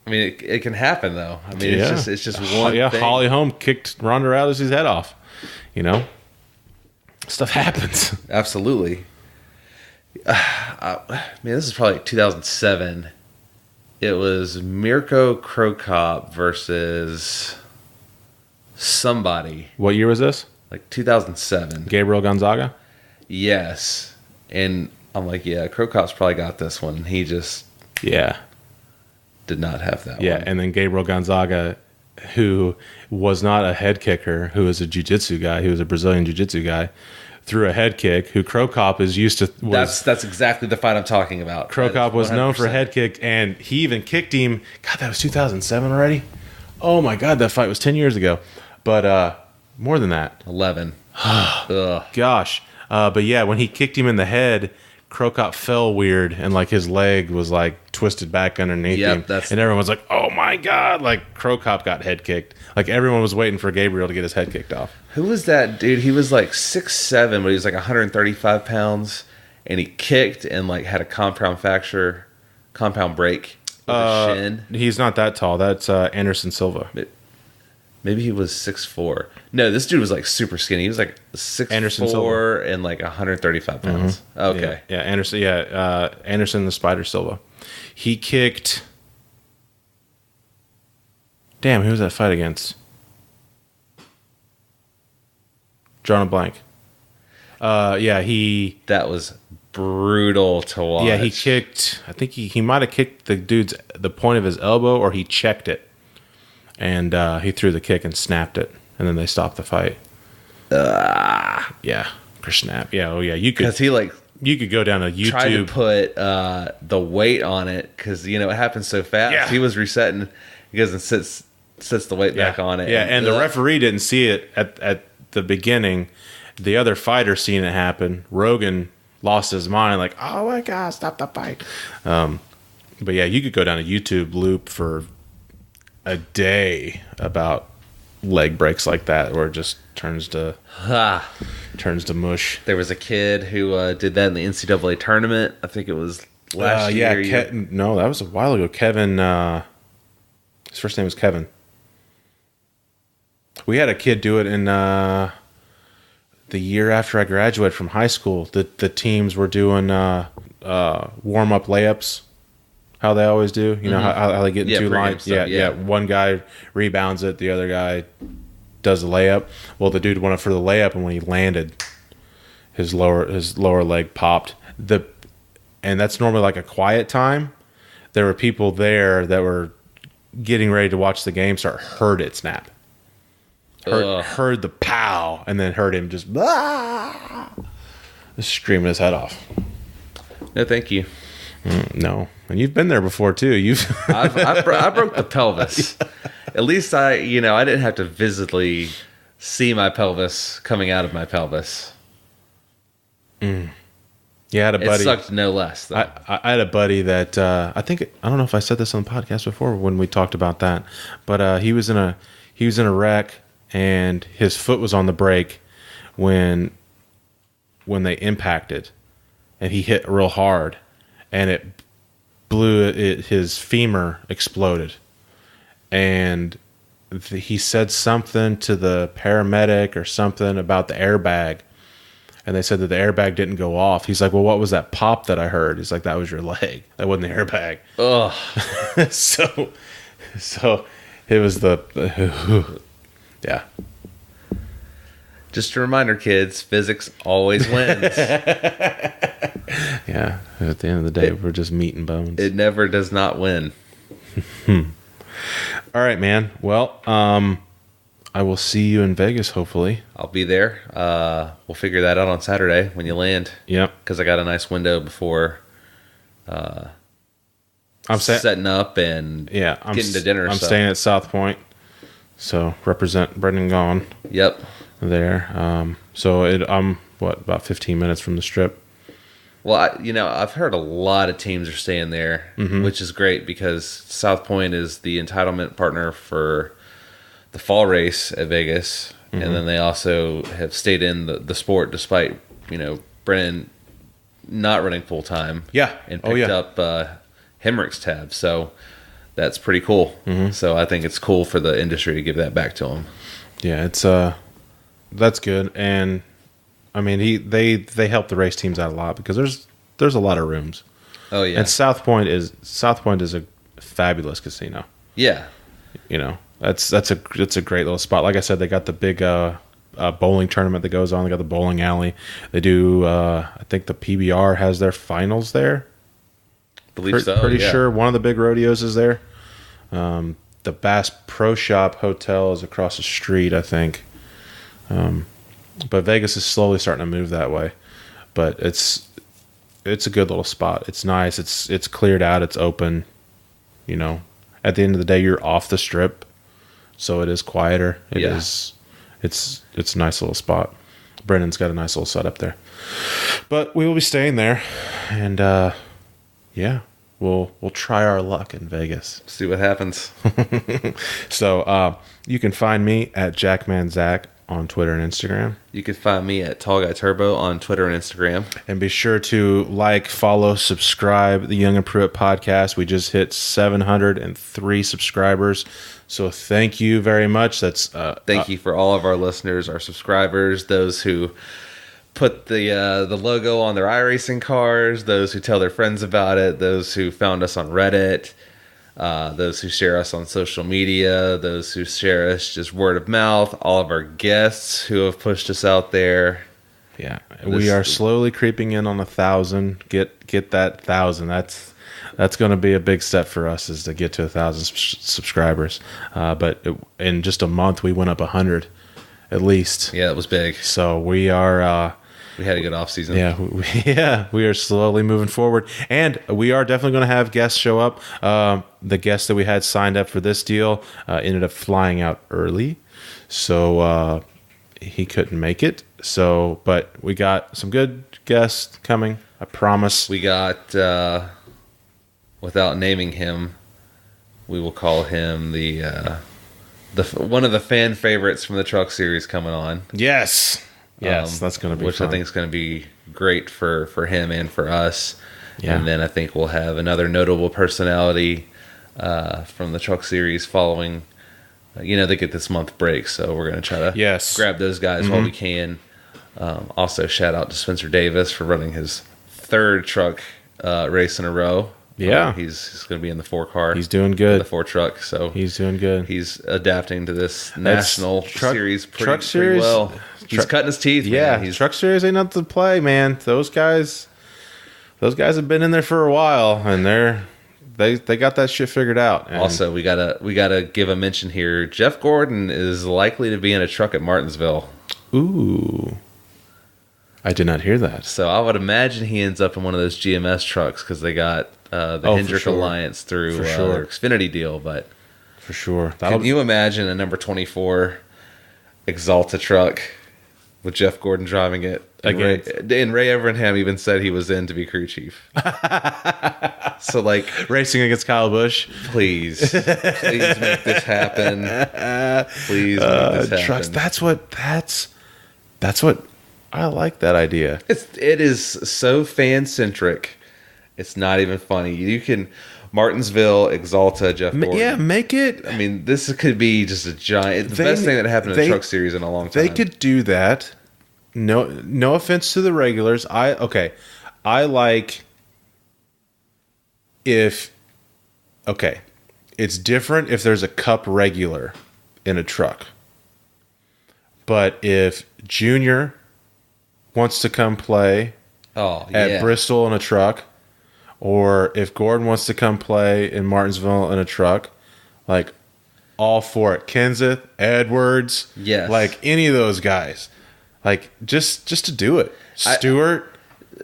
I mean, it can happen, though. I mean, it's just one thing. Holly Holm kicked Ronda Rousey's head off. Stuff happens. Absolutely. Man, this is probably like 2007. It was Mirko Krokop versus somebody. What year was this? Like 2007. Gabriel Gonzaga? Yes. And I'm like, yeah, Krokop's probably got this one. He just did not have that one. Yeah, and then Gabriel Gonzaga, who was not a head kicker, who was a jiu-jitsu guy, who was a Brazilian jiu-jitsu guy, threw a head kick, who Krokop is used to. That's exactly the fight I'm talking about. Krokop was known for head kick, and he even kicked him. God, that was 2007 already? Oh my God, that fight was 10 years ago. But more than that. 11. Gosh. But yeah, when he kicked him in the head, Krokop fell weird, and like his leg was like twisted back underneath him. And everyone was like, oh my God, like Krokop got head kicked. Like everyone was waiting for Gabriel to get his head kicked off. Who was that dude? He was like 6'7", but he was like 135 pounds, and he kicked and like had a compound break with his shin. He's not that tall. That's Anderson Silva. Maybe he was 6'4". No, this dude was like super skinny. He was like 6'4" and like 135 pounds. Mm-hmm. Okay. Yeah, Anderson. Yeah, Anderson the Spider Silva. He kicked. Damn, who was that fight against? Drawing a blank. Yeah, That was brutal to watch. Yeah, he kicked. I think he might have kicked the point of his elbow, or he checked it, and he threw the kick and snapped it, and then they stopped the fight. Yeah, or snap. Yeah, oh yeah, because he you could go down to YouTube. Tried to put the weight on it because it happens so fast. Yeah. He was resetting. He goes and sits the weight back on it. Yeah, and the referee didn't see it at the beginning. The other fighter seen it happen. Rogan lost his mind, like, oh my God, stop the fight. But yeah, you could go down a YouTube loop for a day about leg breaks like that, where it just turns to mush. There was a kid who did that in the NCAA tournament. I think it was last year. No, that was a while ago. Kevin, his first name was Kevin. We had a kid do it in the year after I graduated from high school. The teams were doing warm-up layups, how they always do. You know, how they get in two lines. Yeah. One guy rebounds it, the other guy does the layup. Well, the dude went up for the layup, and when he landed, his lower leg popped. And that's normally like a quiet time. There were people there that were getting ready to watch the game start, heard it snap. Heard the pow, and then heard him just screaming his head off. No, thank you. No, and you've been there before too. I broke the pelvis. At least I didn't have to visibly see my pelvis coming out of my pelvis. Yeah, I had a buddy. It sucked no less, though. I had a buddy that I don't know if I said this on the podcast before when we talked about that, but he was in a wreck, and his foot was on the brake when they impacted, and he hit real hard, and it blew his femur exploded, and he said something to the paramedic or something about the airbag. And they said that the airbag didn't go off. He's like, well, what was that pop that I heard? He's like, that was your leg. That wasn't the airbag. Ugh. So it was yeah. Just a reminder, kids, physics always wins. Yeah. At the end of the day, we're just meat and bones. It never does not win. All right, man. Well, I will see you in Vegas, hopefully. I'll be there. We'll figure that out on Saturday when you land. Yep. Because I got a nice window before I'm setting up and getting to dinner. I'm staying at South Point, so represent Brendan Gaughan. Yep. There. So I'm about 15 minutes from the Strip. Well, I've heard a lot of teams are staying there, which is great because South Point is the entitlement partner for the fall race at Vegas, and then they also have stayed in the sport despite Brennan not running full time. Yeah, and picked up Hemrick's tab, so that's pretty cool. So I think it's cool for the industry to give that back to him. Yeah, it's that's good, and I mean they help the race teams out a lot because there's a lot of rooms. Oh yeah, and South Point is a fabulous casino. Yeah, That's a great little spot. Like I said, they got the big bowling tournament that goes on. They got the bowling alley. They do. I think the PBR has their finals there. Believe so. Pretty sure one of the big rodeos is there. The Bass Pro Shop Hotel is across the street, I think. But Vegas is slowly starting to move that way. But it's a good little spot. It's nice. It's cleared out. It's open. At the end of the day, you're off the Strip. So it is quieter. It's a nice little spot. Brendan's got a nice little setup there. But we will be staying there, and we'll try our luck in Vegas. See what happens. So you can find me at JackmanZach on Twitter and Instagram. You can find me at Tall Guy Turbo on Twitter and Instagram. And be sure to follow, subscribe the Young and Pruitt podcast. We just hit 703 subscribers. So thank you very much. Thank you for all of our listeners, our subscribers, those who put the logo on their iRacing cars, those who tell their friends about it, those who found us on Reddit. those who share us on social media, those who share us just word of mouth, all of our guests who have pushed us out there. Yeah, we are slowly creeping in on 1,000. Get that 1,000. That's going to be a big step for us, is to get to 1,000 subscribers. But in just a month, we went up 100 at least. Yeah, it was big. So we are. We had a good off season. Yeah, we are slowly moving forward, and we are definitely going to have guests show up. The guest that we had signed up for this deal ended up flying out early, so he couldn't make it. So, but we got some good guests coming. I promise. We got, without naming him, we will call him the one of the fan favorites from the Truck Series coming on. Yes, that's going to be which fun. I think is going to be great for him and for us. Yeah. And then I think we'll have another notable personality from the Truck Series following. They get this month break, so we're going to try to grab those guys while we can. Also, shout out to Spencer Davis for running his third truck race in a row. Yeah. He's going to be in the 4-car. He's doing good. The 4 truck, so he's doing good. He's adapting to this national series pretty well. He's cutting his teeth. Yeah, man. Truck Series ain't nothing to play, man. Those guys have been in there for a while, and they got that shit figured out. And also, we gotta give a mention here. Jeff Gordon is likely to be in a truck at Martinsville. Ooh. I did not hear that. So I would imagine he ends up in one of those GMS trucks, because they got the Hendrick Alliance through their Xfinity deal. But for sure, can you imagine a number 24 Exalta truck with Jeff Gordon driving it? And Ray Evernham even said he was in to be crew chief. So, racing against Kyle Busch. Please make this happen. Please make this happen. Trucks. That's what. I like that idea. It is so fan centric. It's not even funny. You can Martinsville, Exalta, Jeff Gordon. Yeah, make it. I mean, this could be just a giant. The best thing that happened in the Truck Series in a long time. They could do that. No offense to the regulars. I like if. Okay, it's different if there's a Cup regular in a truck. But if Junior wants to come play at Bristol in a truck, or if Gordon wants to come play in Martinsville in a truck, all for it. Kenseth, Edwards, any of those guys, just to do it. Stewart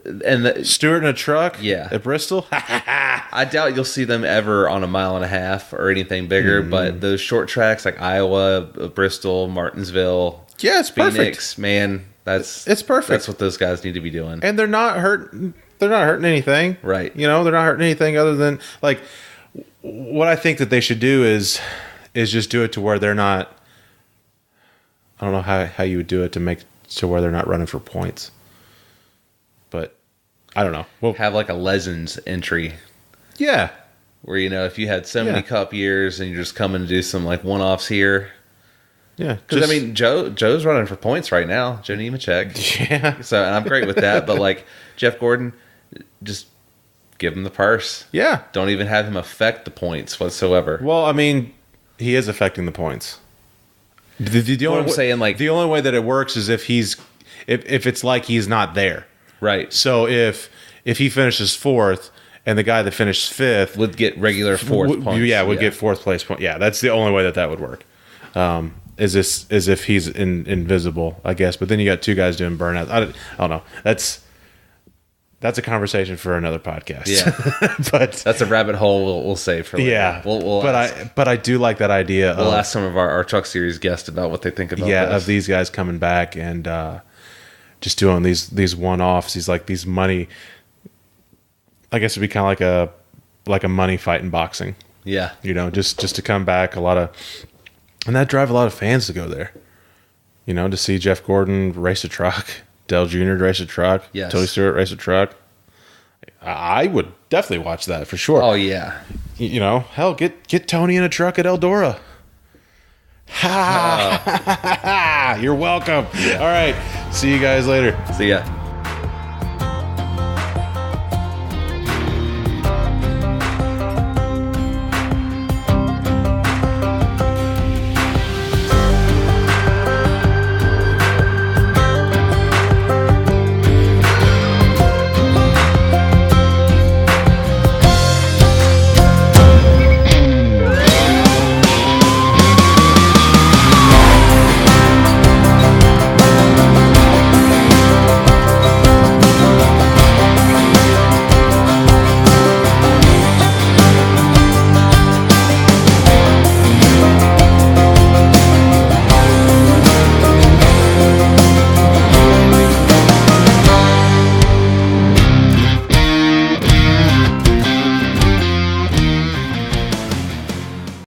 in a truck, at Bristol. I doubt you'll see them ever on a 1.5 miles or anything bigger, but those short tracks like Iowa, Bristol, Martinsville, it's Phoenix, perfect, man. It's perfect. That's what those guys need to be doing. And they're not hurting anything. Right. They're not hurting anything other than what I think that they should do is just do it to where they're not. I don't know how you would do it to make to where they're not running for points. But I don't know. We'll have a Legends entry. Yeah. Where if you had so many Cup years and you're just coming to do some one-offs here. Yeah, because Joe's running for points right now. Joe Nemechek. Yeah, so and I'm great with that. But Jeff Gordon, just give him the purse. Yeah, don't even have him affect the points whatsoever. Well, I mean, he is affecting the points. The only way that it works is if it's he's not there. Right. So if he finishes 4th and the guy that finished 5th would get regular 4th points. Would get 4th place point. Yeah, that's the only way that would work. Is if he's invisible, I guess. But then you got 2 guys doing burnouts. I don't know. That's a conversation for another podcast. Yeah, but that's a rabbit hole we'll save for later. Yeah, but I do like that idea. We'll ask some of our Truck Series guests about what they think about. Yeah, of these guys coming back and just doing these one-offs. These money. I guess it'd be kind of like a money fight in boxing. Yeah, just to come back. And that drive a lot of fans to go there. To see Jeff Gordon race a truck, Dale Jr. race a truck, Tony Stewart race a truck. I would definitely watch that for sure. Oh yeah. Hell, get Tony in a truck at Eldora. Ha! You're welcome. Yeah. All right. See you guys later. See ya.